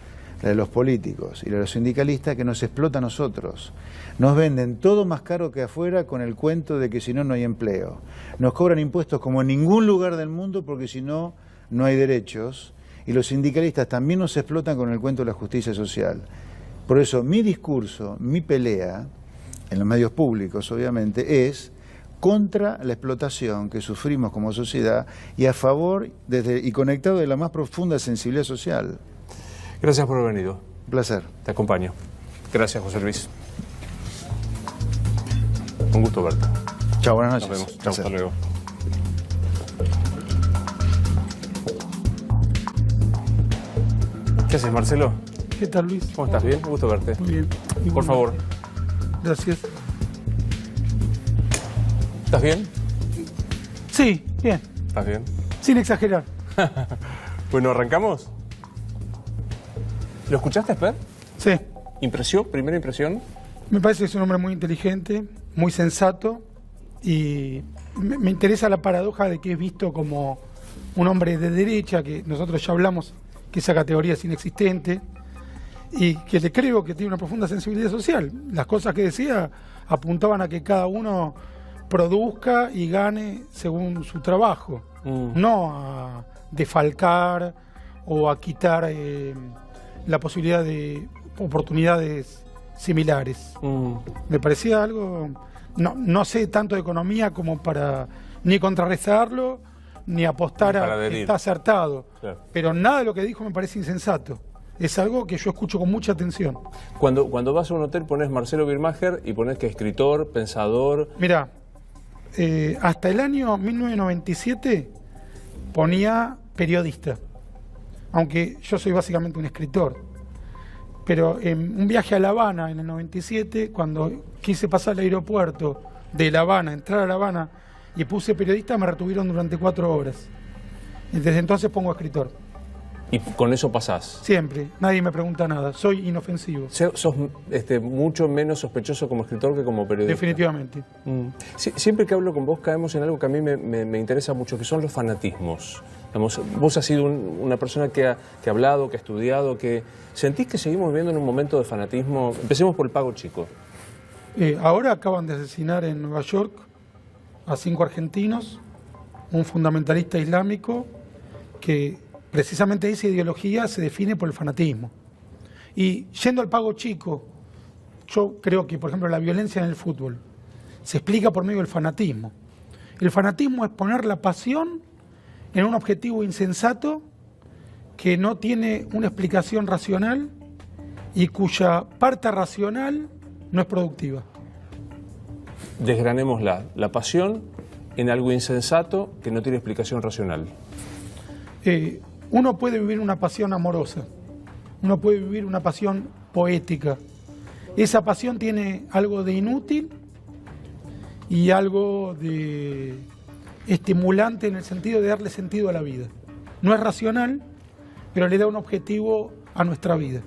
la de los políticos y la de los sindicalistas, que nos explota a nosotros. Nos venden todo más caro que afuera con el cuento de que si no, no hay empleo. Nos cobran impuestos como en ningún lugar del mundo porque si no, no hay derechos. Y los sindicalistas también nos explotan con el cuento de la justicia social. Por eso mi discurso, mi pelea, en los medios públicos obviamente, es contra la explotación que sufrimos como sociedad y a favor y conectado de la más profunda sensibilidad social. Gracias por haber venido. Un placer. Te acompaño. Gracias, José Luis. Un gusto verte. Chao, buenas noches. Nos vemos. Chao, hasta luego. ¿Qué haces, Marcelo? ¿Qué tal, Luis? ¿Cómo estás? ¿Bien? Un gusto verte. Muy bien. Por favor. Gracias. ¿Estás bien? Sí, bien. ¿Estás bien? Sin exagerar. Bueno, ¿arrancamos? ¿Lo escuchaste, Esper? Sí. ¿Impresión? ¿Primera impresión? Me parece que es un hombre muy inteligente, muy sensato y me interesa la paradoja de que es visto como un hombre de derecha, que nosotros ya hablamos que esa categoría es inexistente y que le creo que tiene una profunda sensibilidad social. Las cosas que decía apuntaban a que cada uno produzca y gane según su trabajo, no a defalcar o a quitar la posibilidad de oportunidades similares. Me parecía algo, no sé tanto de economía como para ni contrarrestarlo ni apostar a que está acertado, claro. Pero nada de lo que dijo me parece insensato. Es algo que yo escucho con mucha atención. Cuando vas a un hotel pones Marcelo Birmacher y pones que escritor, pensador... Mira, hasta el año 1997 ponía periodista, aunque yo soy básicamente un escritor. Pero en un viaje a La Habana en el 97, cuando quise pasar al aeropuerto de La Habana, entrar a La Habana y puse periodista, me retuvieron durante 4 horas. Y desde entonces pongo escritor. ¿Y con eso pasás? Siempre, nadie me pregunta nada, soy inofensivo. ¿Sos mucho menos sospechoso como escritor que como periodista? Definitivamente. Siempre que hablo con vos caemos en algo que a mí me interesa mucho, que son los fanatismos. Vos has sido una persona que ha hablado, que ha estudiado, que... ¿Sentís que seguimos viviendo en un momento de fanatismo? Empecemos por el Pago Chico. Ahora acaban de asesinar en Nueva York a 5 argentinos, un fundamentalista islámico que... precisamente esa ideología se define por el fanatismo. Y yendo al Pago Chico, yo creo que, por ejemplo, la violencia en el fútbol se explica por medio del fanatismo. El fanatismo es poner la pasión en un objetivo insensato que no tiene una explicación racional y cuya parte racional no es productiva. Desgranémosla. La pasión en algo insensato que no tiene explicación racional. Uno puede vivir una pasión amorosa, uno puede vivir una pasión poética. Esa pasión tiene algo de inútil y algo de estimulante en el sentido de darle sentido a la vida. No es racional, pero le da un objetivo a nuestra vida.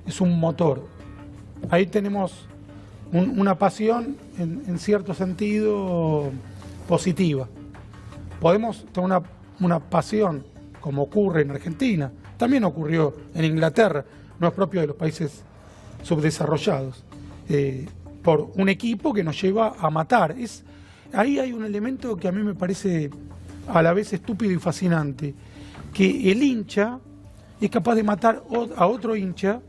Es un motor. Ahí tenemos una pasión en cierto sentido positiva. Podemos tener una pasión como ocurre en Argentina, también ocurrió en Inglaterra, no es propio de los países subdesarrollados, por un equipo que nos lleva a matar. Ahí hay un elemento que a mí me parece a la vez estúpido y fascinante, que el hincha es capaz de matar a otro hincha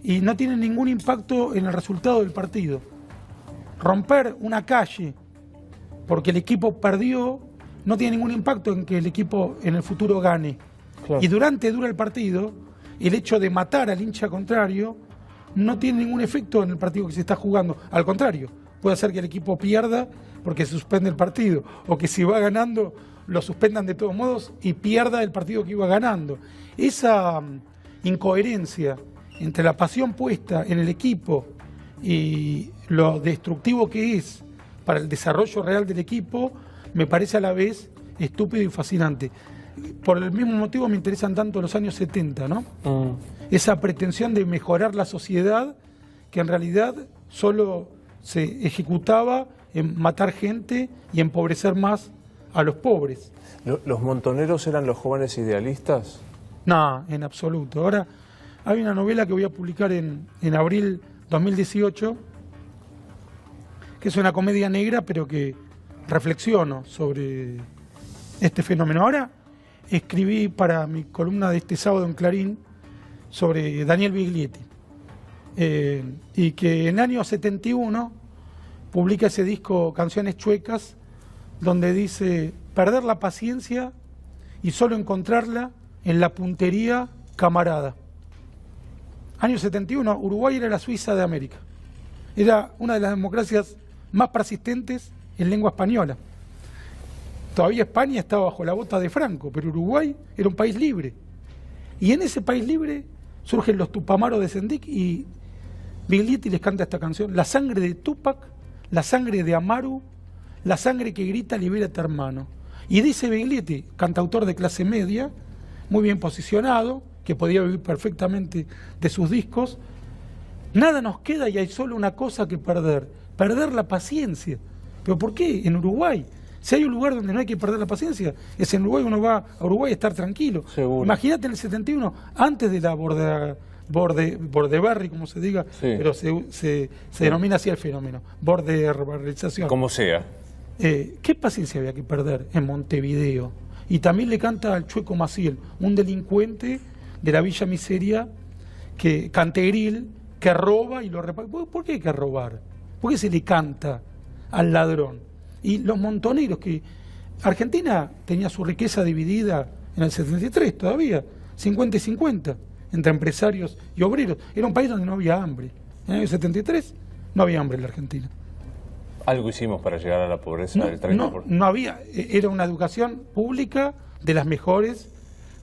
y no tiene ningún impacto en el resultado del partido. Romper una calle porque el equipo perdió no tiene ningún impacto en que el equipo en el futuro gane. Claro. Y dura el partido, el hecho de matar al hincha contrario no tiene ningún efecto en el partido que se está jugando. Al contrario, puede hacer que el equipo pierda porque se suspende el partido, o que si va ganando lo suspendan de todos modos y pierda el partido que iba ganando. Esa incoherencia entre la pasión puesta en el equipo y lo destructivo que es para el desarrollo real del equipo me parece a la vez estúpido y fascinante. Por el mismo motivo me interesan tanto los años 70, ¿no? Esa pretensión de mejorar la sociedad que en realidad solo se ejecutaba en matar gente y empobrecer más a los pobres. ¿Los montoneros eran los jóvenes idealistas? No, en absoluto. Ahora hay una novela que voy a publicar en abril 2018, que es una comedia negra, pero que reflexiono sobre este fenómeno. Ahora escribí para mi columna de este sábado en Clarín sobre Daniel Biglietti, y que en el año 71 publica ese disco Canciones Chuecas, donde dice: perder la paciencia y solo encontrarla en la puntería camarada. Año 71, Uruguay era la Suiza de América. Era una de las democracias más persistentes en lengua española. Todavía España estaba bajo la bota de Franco, pero Uruguay era un país libre. Y en ese país libre surgen los Tupamaros de Sendik y Biglietti les canta esta canción: la sangre de Tupac, la sangre de Amaru, la sangre que grita libérate hermano. Y dice Biglietti, cantautor de clase media, muy bien posicionado, que podía vivir perfectamente de sus discos: nada nos queda y hay solo una cosa que perder la paciencia. ¿Pero por qué? En Uruguay. Si hay un lugar donde no hay que perder la paciencia, es en Uruguay. Uno va a Uruguay a estar tranquilo. Seguro. Imagínate en el 71, antes de la Bordeberry, como se diga, sí, pero se denomina así el fenómeno, bordebarización. Como sea. ¿Qué paciencia había que perder en Montevideo? Y también le canta al Chueco Maciel, un delincuente de la Villa Miseria, cantegril, que roba y lo reparte. ¿Por qué hay que robar? ¿Por qué se le canta al ladrón? Y los montoneros, que Argentina tenía su riqueza dividida en el 73 todavía, 50 y 50, entre empresarios y obreros. Era un país donde no había hambre. En el año 73 no había hambre en la Argentina. Algo hicimos para llegar a la pobreza del 30%. No había, era una educación pública de las mejores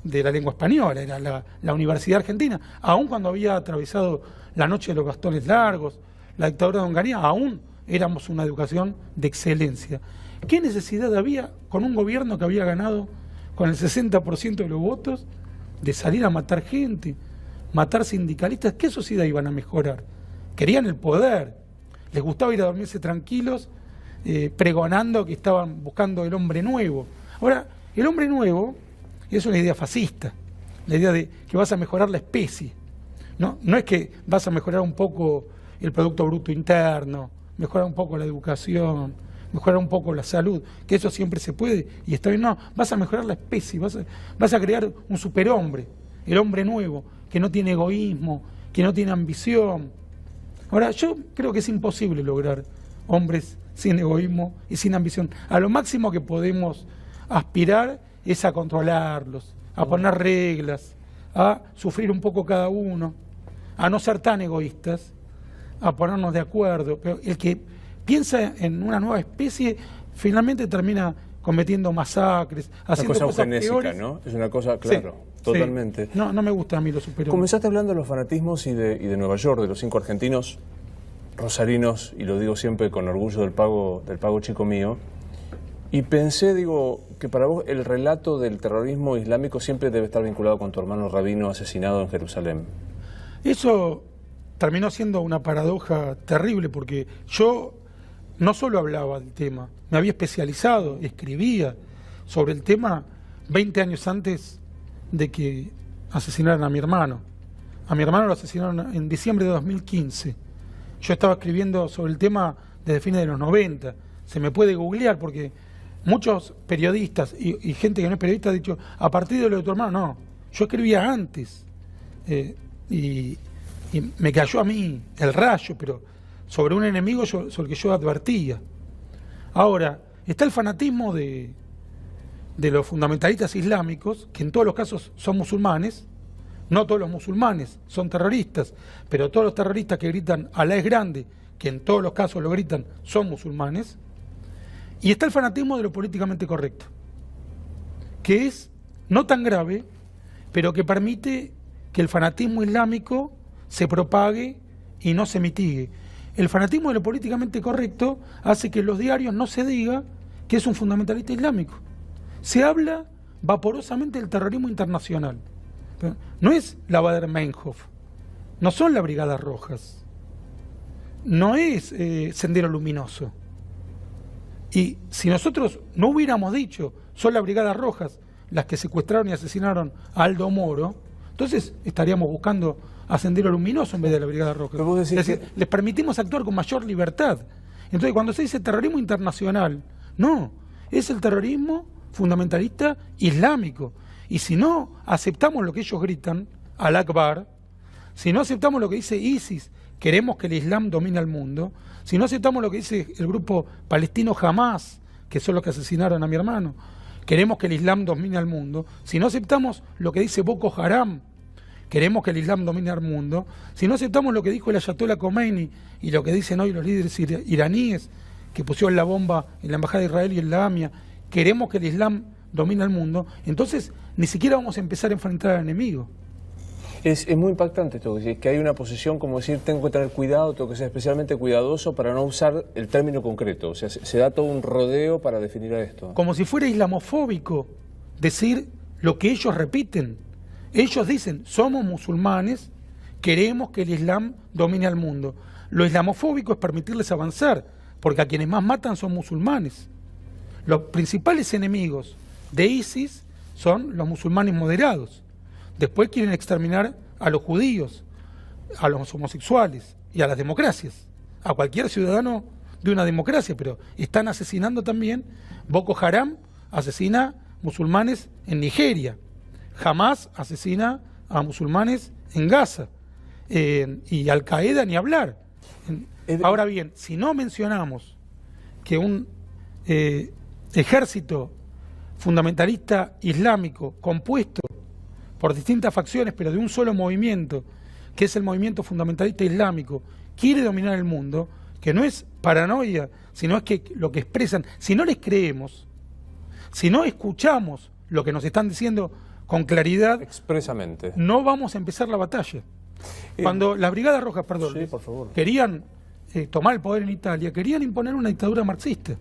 de la lengua española, era la Universidad Argentina. Aún cuando había atravesado la noche de los bastones largos, la dictadura de Onganía, aún éramos una educación de excelencia. ¿Qué necesidad había con un gobierno que había ganado con el 60% de los votos de salir a matar gente, matar sindicalistas? ¿Qué sociedad iban a mejorar? Querían el poder, les gustaba ir a dormirse tranquilos, pregonando que estaban buscando el hombre nuevo. Ahora, el hombre nuevo es una idea fascista, la idea de que vas a mejorar la especie. No es que vas a mejorar un poco el Producto Bruto Interno, mejorar un poco la educación, mejorar un poco la salud, que eso siempre se puede y está bien. No, vas a mejorar la especie, vas a crear un superhombre, el hombre nuevo, que no tiene egoísmo, que no tiene ambición. Ahora, yo creo que es imposible lograr hombres sin egoísmo y sin ambición. A lo máximo que podemos aspirar es a controlarlos, a poner reglas, a sufrir un poco cada uno, a no ser tan egoístas, a ponernos de acuerdo. Pero el que piensa en una nueva especie finalmente termina cometiendo masacres, haciendo cosas eugenésica, peores, ¿no? Es una cosa, claro, sí, totalmente. Sí. No me gustan a mí los superhombres. Comenzaste hablando de los fanatismos y de Nueva York, de los 5 argentinos rosarinos, y lo digo siempre con orgullo del pago chico mío, y pensé, que para vos el relato del terrorismo islámico siempre debe estar vinculado con tu hermano rabino asesinado en Jerusalén. Eso terminó siendo una paradoja terrible, porque yo no solo hablaba del tema, me había especializado, escribía sobre el tema 20 años antes de que asesinaran a mi hermano. A mi hermano lo asesinaron en diciembre de 2015. Yo estaba escribiendo sobre el tema desde fines de los 90. Se me puede googlear porque muchos periodistas y gente que no es periodista ha dicho, a partir de lo de tu hermano, no. Yo escribía antes. Y me cayó a mí el rayo, pero sobre un enemigo sobre el que yo advertía. Ahora, está el fanatismo de los fundamentalistas islámicos, que en todos los casos son musulmanes. No todos los musulmanes son terroristas, pero todos los terroristas que gritan Alá es grande, que en todos los casos lo gritan, son musulmanes. Y está el fanatismo de lo políticamente correcto, que es no tan grave, pero que permite que el fanatismo islámico se propague y no se mitigue. el fanatismo de lo políticamente correcto hace que en los diarios no se diga que es un fundamentalista islámico. Se habla vaporosamente del terrorismo internacional. No es la Baader-Meinhof, no son las Brigadas Rojas, no es Sendero Luminoso. Y si nosotros no hubiéramos dicho son las Brigadas Rojas las que secuestraron y asesinaron a Aldo Moro, entonces estaríamos buscando a Sendero Luminoso en vez de la Brigada Roja. Es decir, les permitimos actuar con mayor libertad. Entonces, cuando se dice terrorismo internacional, no, es el terrorismo fundamentalista islámico. Y si no aceptamos lo que ellos gritan, Al-Akbar, si no aceptamos lo que dice ISIS, queremos que el Islam domine el mundo, si no aceptamos lo que dice el grupo palestino Hamas, que son los que asesinaron a mi hermano, queremos que el Islam domine el mundo, si no aceptamos lo que dice Boko Haram, queremos que el Islam domine el mundo, si no aceptamos lo que dijo el Ayatollah Khomeini y lo que dicen hoy los líderes iraníes que pusieron la bomba en la Embajada de Israel y en la AMIA, queremos que el Islam domine el mundo, entonces ni siquiera vamos a empezar a enfrentar al enemigo. Es muy impactante esto, que hay una posición como decir, tengo que tener cuidado, tengo que ser especialmente cuidadoso para no usar el término concreto. O sea, se da todo un rodeo para definir a esto. Como si fuera islamofóbico decir lo que ellos repiten. Ellos dicen, somos musulmanes, queremos que el Islam domine al mundo. Lo islamofóbico es permitirles avanzar, porque a quienes más matan son musulmanes. Los principales enemigos de ISIS son los musulmanes moderados. Después quieren exterminar a los judíos, a los homosexuales y a las democracias, a cualquier ciudadano de una democracia, pero están asesinando también. Boko Haram asesina musulmanes en Nigeria, Hamas asesina a musulmanes en Gaza, y Al-Qaeda ni hablar. Ahora bien, si no mencionamos que un ejército fundamentalista islámico compuesto por distintas facciones, pero de un solo movimiento, que es el movimiento fundamentalista islámico, quiere dominar el mundo, que no es paranoia, sino es que lo que expresan, si no les creemos, si no escuchamos lo que nos están diciendo con claridad, expresamente, no vamos a empezar la batalla. Cuando las Brigadas Rojas, perdón, sí, por favor, querían tomar el poder en Italia, querían imponer una dictadura marxista,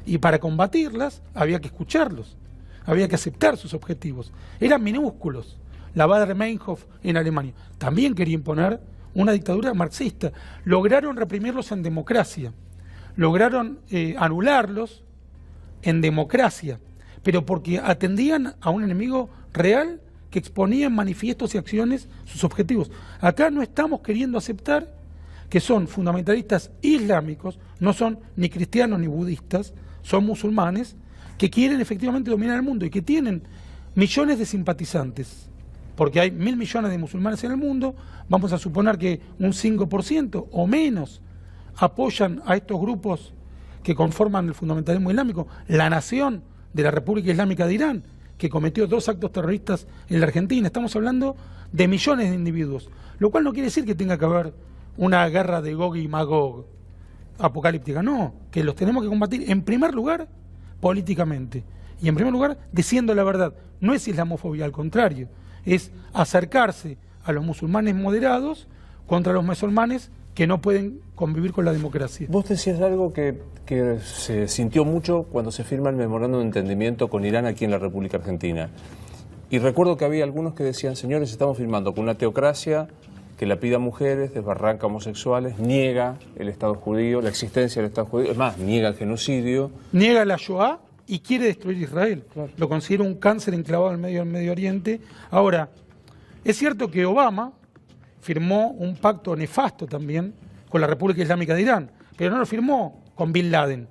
y para combatirlas había que escucharlos. Había que aceptar sus objetivos. Eran minúsculos. La Baader-Meinhof en Alemania también quería imponer una dictadura marxista. Lograron reprimirlos en democracia. Lograron anularlos en democracia. Pero porque atendían a un enemigo real que exponía en manifiestos y acciones sus objetivos. Acá no estamos queriendo aceptar que son fundamentalistas islámicos, no son ni cristianos ni budistas, son musulmanes, que quieren efectivamente dominar el mundo y que tienen millones de simpatizantes, porque hay 1.000 millones de musulmanes en el mundo, vamos a suponer que un 5% o menos apoyan a estos grupos que conforman el fundamentalismo islámico. La nación de la República Islámica de Irán, que cometió 2 actos terroristas en la Argentina, estamos hablando de millones de individuos, lo cual no quiere decir que tenga que haber una guerra de Gog y Magog apocalíptica, no, que los tenemos que combatir en primer lugar políticamente, y en primer lugar diciendo la verdad. No es islamofobia, al contrario, es acercarse a los musulmanes moderados contra los musulmanes que no pueden convivir con la democracia. Vos decías algo que se sintió mucho cuando se firma el memorándum de entendimiento con Irán aquí en la República Argentina, y recuerdo que había algunos que decían, señores, estamos firmando con una teocracia que lapida mujeres, desbarranca homosexuales, niega el Estado judío, la existencia del Estado judío, es más, niega el genocidio. Niega la Shoah y quiere destruir Israel. Claro. Lo considera un cáncer enclavado en medio del Medio Oriente. Ahora, es cierto que Obama firmó un pacto nefasto también con la República Islámica de Irán, pero no lo firmó con Bin Laden,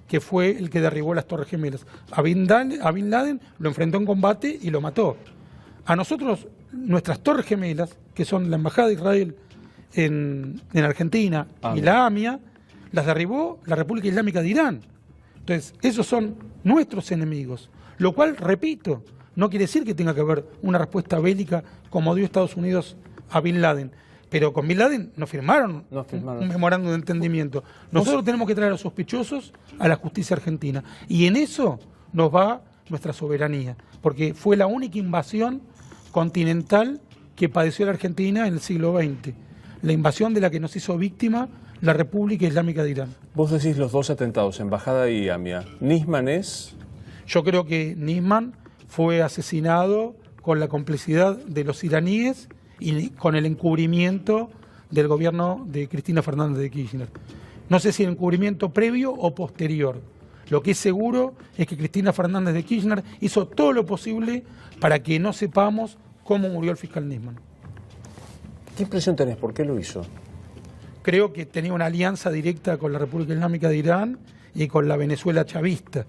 que fue el que derribó las Torres Gemelas. A Bin Laden lo enfrentó en combate y lo mató. A nosotros, nuestras Torres Gemelas, que son la Embajada de Israel en Argentina y la AMIA, las derribó la República Islámica de Irán. Entonces, esos son nuestros enemigos, lo cual, repito, no quiere decir que tenga que haber una respuesta bélica como dio Estados Unidos a Bin Laden. Pero con Bin Laden no firmaron un memorándum de entendimiento. Nosotros tenemos que traer a los sospechosos a la justicia argentina. Y en eso nos va nuestra soberanía, porque fue la única invasión continental que padeció la Argentina en el siglo XX. La invasión de la que nos hizo víctima la República Islámica de Irán. Vos decís los dos atentados, Embajada y AMIA. ¿Nisman es? Yo creo que Nisman fue asesinado con la complicidad de los iraníes y con el encubrimiento del gobierno de Cristina Fernández de Kirchner. No sé si el encubrimiento previo o posterior. Lo que es seguro es que Cristina Fernández de Kirchner hizo todo lo posible para que no sepamos cómo murió el fiscal Nisman. ¿Qué impresión tenés? ¿Por qué lo hizo? Creo que tenía una alianza directa con la República Islámica de Irán y con la Venezuela chavista,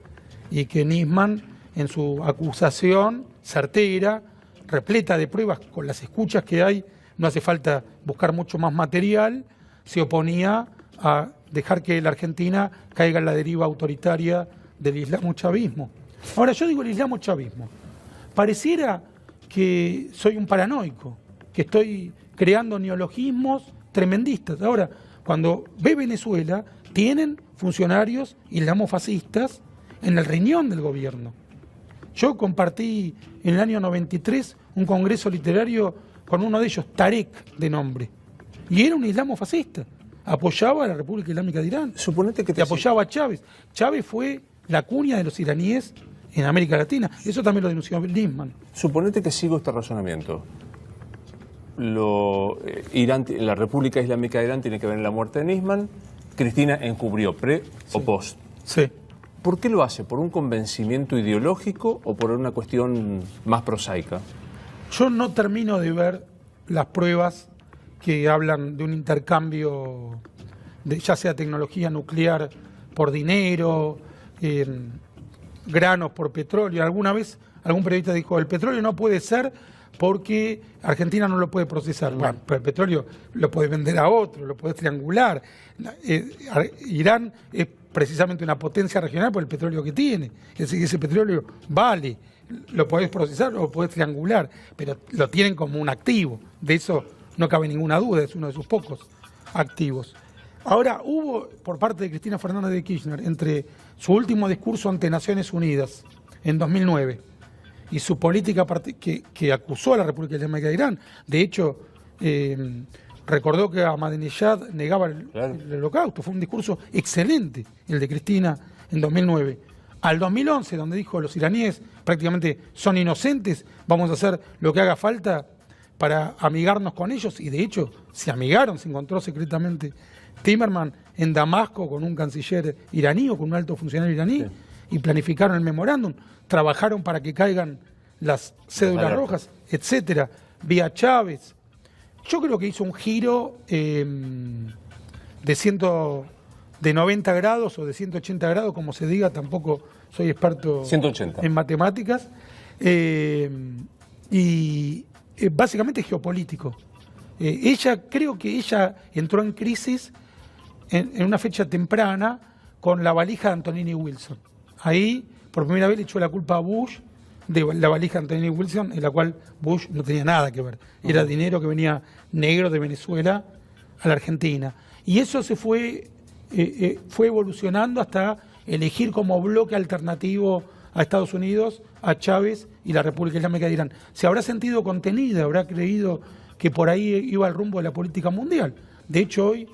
y que Nisman, en su acusación certera, repleta de pruebas, con las escuchas que hay, no hace falta buscar mucho más material, se oponía a dejar que la Argentina caiga en la deriva autoritaria del islamo-chavismo. Ahora, yo digo el islamo-chavismo. Pareciera que soy un paranoico, que estoy creando neologismos tremendistas. Ahora, cuando ve Venezuela, tienen funcionarios islamofascistas en el riñón del gobierno. Yo compartí en el año 93 un congreso literario con uno de ellos, Tarek de nombre, y era un islamofascista. Apoyaba a la República Islámica de Irán. Suponete que y apoyaba a Chávez. Chávez fue la cuña de los iraníes en América Latina. Eso también lo denunció Nisman. Suponete que sigo este razonamiento. La República Islámica de Irán tiene que ver en la muerte de Nisman. Cristina encubrió o post. Sí. ¿Por qué lo hace? ¿Por un convencimiento ideológico o por una cuestión más prosaica? Yo no termino de ver las pruebas que hablan de un intercambio, ya sea tecnología nuclear por dinero, granos por petróleo. Alguna vez algún periodista dijo, el petróleo no puede ser porque Argentina no lo puede procesar. Bueno, pero el petróleo lo puede vender a otro, lo puede triangular. Irán es precisamente una potencia regional por el petróleo que tiene. Es decir, ese petróleo vale, lo podés procesar o lo podés triangular, pero lo tienen como un activo. De eso no cabe ninguna duda, es uno de sus pocos activos. Ahora, hubo por parte de Cristina Fernández de Kirchner, entre su último discurso ante Naciones Unidas en 2009 y su política que acusó a la República Islámica de Irán, de hecho, recordó que Ahmadinejad negaba el holocausto. Fue un discurso excelente el de Cristina en 2009. Al 2011, donde dijo los iraníes prácticamente son inocentes, vamos a hacer lo que haga falta para amigarnos con ellos, y de hecho se amigaron, se encontró secretamente Timerman en Damasco con un canciller iraní o con un alto funcionario iraní, y planificaron el memorándum, trabajaron para que caigan las cédulas rojas, etcétera, vía Chávez. Yo creo que hizo un giro de 90 grados o de 180 grados, como se diga, tampoco soy experto 180. En matemáticas, y básicamente geopolítico. Creo que ella entró en crisis en una fecha temprana con la valija de Antonini Wilson. Ahí, por primera vez, le echó la culpa a Bush de la valija de Antonini Wilson, en la cual Bush no tenía nada que ver. Era dinero que venía negro de Venezuela a la Argentina. Y eso se fue evolucionando hasta elegir como bloque alternativo a Estados Unidos, a Chávez y la República Islámica de Irán. Se habrá sentido contenida, habrá creído que por ahí iba el rumbo de la política mundial. De hecho, hoy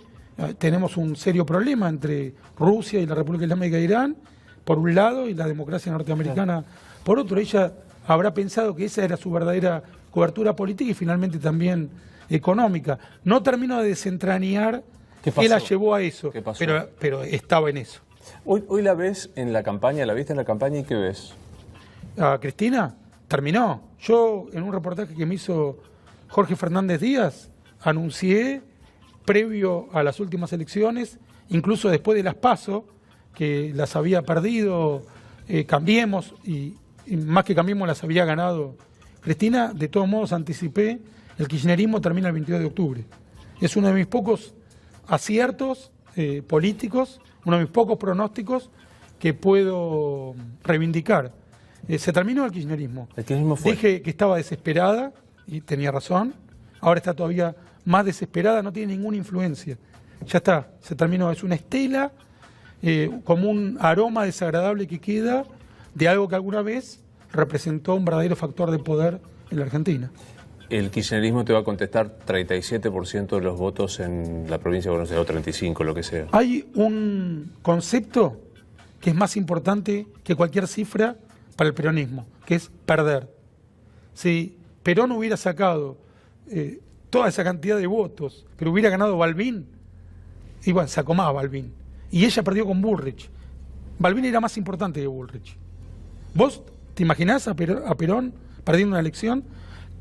tenemos un serio problema entre Rusia y la República Islámica de Irán, por un lado, y la democracia norteamericana por otro. Ella habrá pensado que esa era su verdadera cobertura política y finalmente también económica. No termino de desentrañar qué la llevó a eso, pero estaba en eso. Hoy la ves en la campaña, la viste en la campaña, ¿y qué ves? A Cristina terminó. Yo, en un reportaje que me hizo Jorge Fernández Díaz, anuncié, previo a las últimas elecciones, incluso después de las PASO, que las había perdido Cambiemos, y más que Cambiemos las había ganado Cristina. De todos modos, anticipé, el kirchnerismo termina el 22 de octubre. Es uno de mis pocos aciertos políticos, uno de mis pocos pronósticos que puedo reivindicar. Se terminó el kirchnerismo. Dije que estaba desesperada, y tenía razón. Ahora está todavía más desesperada, no tiene ninguna influencia. Ya está, se terminó. Es una estela, como un aroma desagradable que queda de algo que alguna vez representó un verdadero factor de poder en la Argentina. El kirchnerismo te va a contestar 37% de los votos en la provincia de Buenos Aires, o 35, lo que sea. Hay un concepto que es más importante que cualquier cifra para el peronismo, que es perder. Si Perón hubiera sacado toda esa cantidad de votos, pero hubiera ganado Balbín, igual sacó más Balbín. Y ella perdió con Bullrich. Balbín era más importante que Bullrich. ¿Vos te imaginás a Perón perdiendo una elección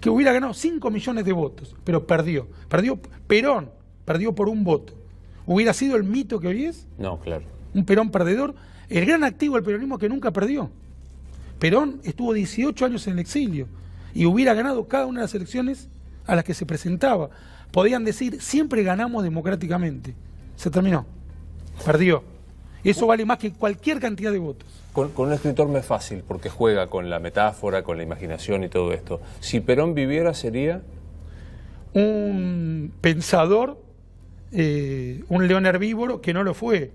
que hubiera ganado 5 millones de votos, pero perdió? Perón perdió por un voto. ¿Hubiera sido el mito que hoy es? No, claro. Un Perón perdedor. El gran activo del peronismo que nunca perdió. Perón estuvo 18 años en el exilio y hubiera ganado cada una de las elecciones a las que se presentaba. Podían decir, siempre ganamos democráticamente. Se terminó. Perdió. Eso vale más que cualquier cantidad de votos. Con un escritor me es fácil, porque juega con la metáfora, con la imaginación y todo esto. Si Perón viviera, sería... un pensador, un león herbívoro, que no lo fue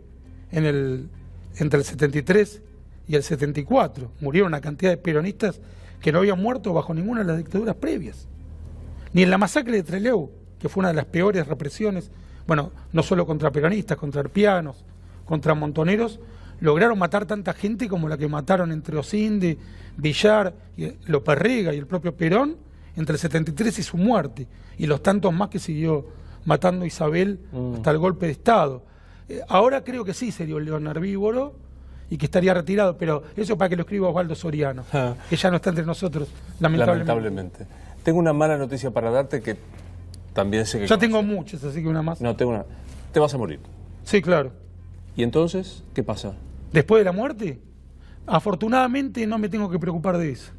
entre el 73 y el 74. Murieron una cantidad de peronistas que no habían muerto bajo ninguna de las dictaduras previas. Ni en la masacre de Trelew, que fue una de las peores represiones, bueno, no solo contra peronistas, contra arpianos, contra montoneros, lograron matar tanta gente como la que mataron entre Osinde, Villar, López Rega y el propio Perón entre el 73 y su muerte, y los tantos más que siguió matando Isabel hasta el golpe de Estado. Ahora creo que sí sería un león herbívoro y que estaría retirado, pero eso para que lo escriba Osvaldo Soriano, que ya no está entre nosotros, lamentablemente. Tengo una mala noticia para darte que también sé que... Ya tengo muchas, así que una más. No, tengo una... Te vas a morir. Sí, claro. ¿Y entonces qué pasa? ¿Después de la muerte? Afortunadamente no me tengo que preocupar de eso.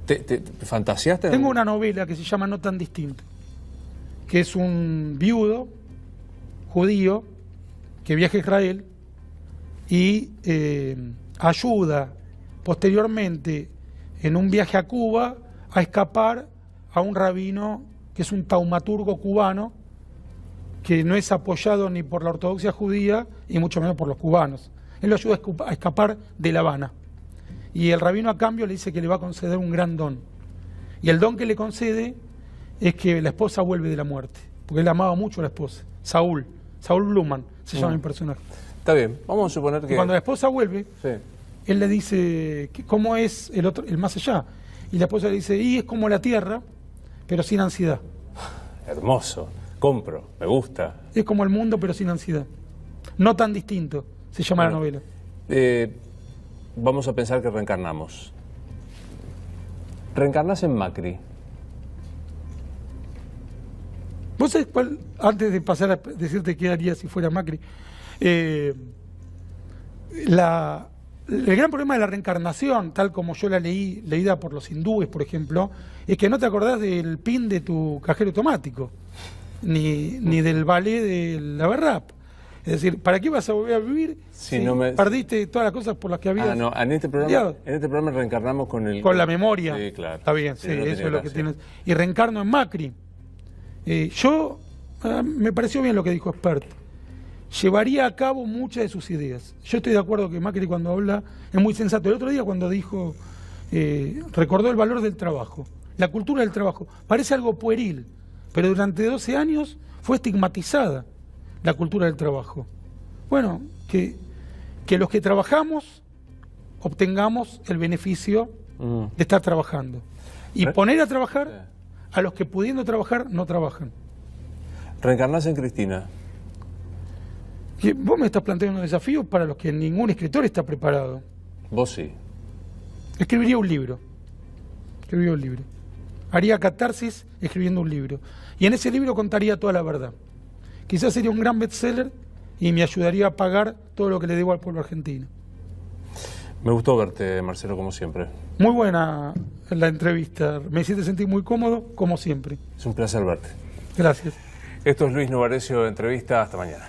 ¿Te fantaseaste? Tengo una novela que se llama No tan distinto, que es un viudo judío que viaja a Israel y ayuda posteriormente en un viaje a Cuba a escapar a un rabino que es un taumaturgo cubano que no es apoyado ni por la ortodoxia judía y mucho menos por los cubanos. Él lo ayuda a escapar de La Habana. Y el rabino a cambio le dice que le va a conceder un gran don. Y el don que le concede es que la esposa vuelve de la muerte, porque él amaba mucho a la esposa. Saúl Bluman se llama el personaje. Está bien, vamos a suponer que... Y cuando la esposa vuelve, sí, él le dice, ¿cómo es el más allá? Y la esposa le dice, y es como la tierra, pero sin ansiedad. Hermoso, compro, me gusta. Es como el mundo, pero sin ansiedad. No tan distinto, se llama la novela. Vamos a pensar que reencarnamos. Reencarnás en Macri. ¿Vos sabés cuál, antes de pasar a decirte qué haría si fuera Macri, el gran problema de la reencarnación, tal como yo la leída por los hindúes, por ejemplo, es que no te acordás del PIN de tu cajero automático, ni del ballet de la Berrap. Es decir, ¿para qué vas a volver a vivir si perdiste todas las cosas por las que habías... no, en este programa reencarnamos con la memoria. Sí, claro. Está bien, sí, eso es lo que tienes. Y reencarno en Macri. Me pareció bien lo que dijo Expert. Llevaría a cabo muchas de sus ideas. Yo estoy de acuerdo que Macri cuando habla es muy sensato. El otro día cuando dijo, recordó el valor del trabajo, la cultura del trabajo. Parece algo pueril, pero durante 12 años fue estigmatizada la cultura del trabajo. Bueno, que los que trabajamos obtengamos el beneficio de estar trabajando. Y poner a trabajar a los que pudiendo trabajar no trabajan. Reencarnás en Cristina. Vos me estás planteando un desafío para los que ningún escritor está preparado. Vos sí. Escribiría un libro. Haría catarsis escribiendo un libro. Y en ese libro contaría toda la verdad. Quizás sería un gran bestseller y me ayudaría a pagar todo lo que le debo al pueblo argentino. Me gustó verte, Marcelo, como siempre. Muy buena la entrevista. Me hiciste sentir muy cómodo, como siempre. Es un placer verte. Gracias. Esto es Luis Novarecio, entrevista. Hasta mañana.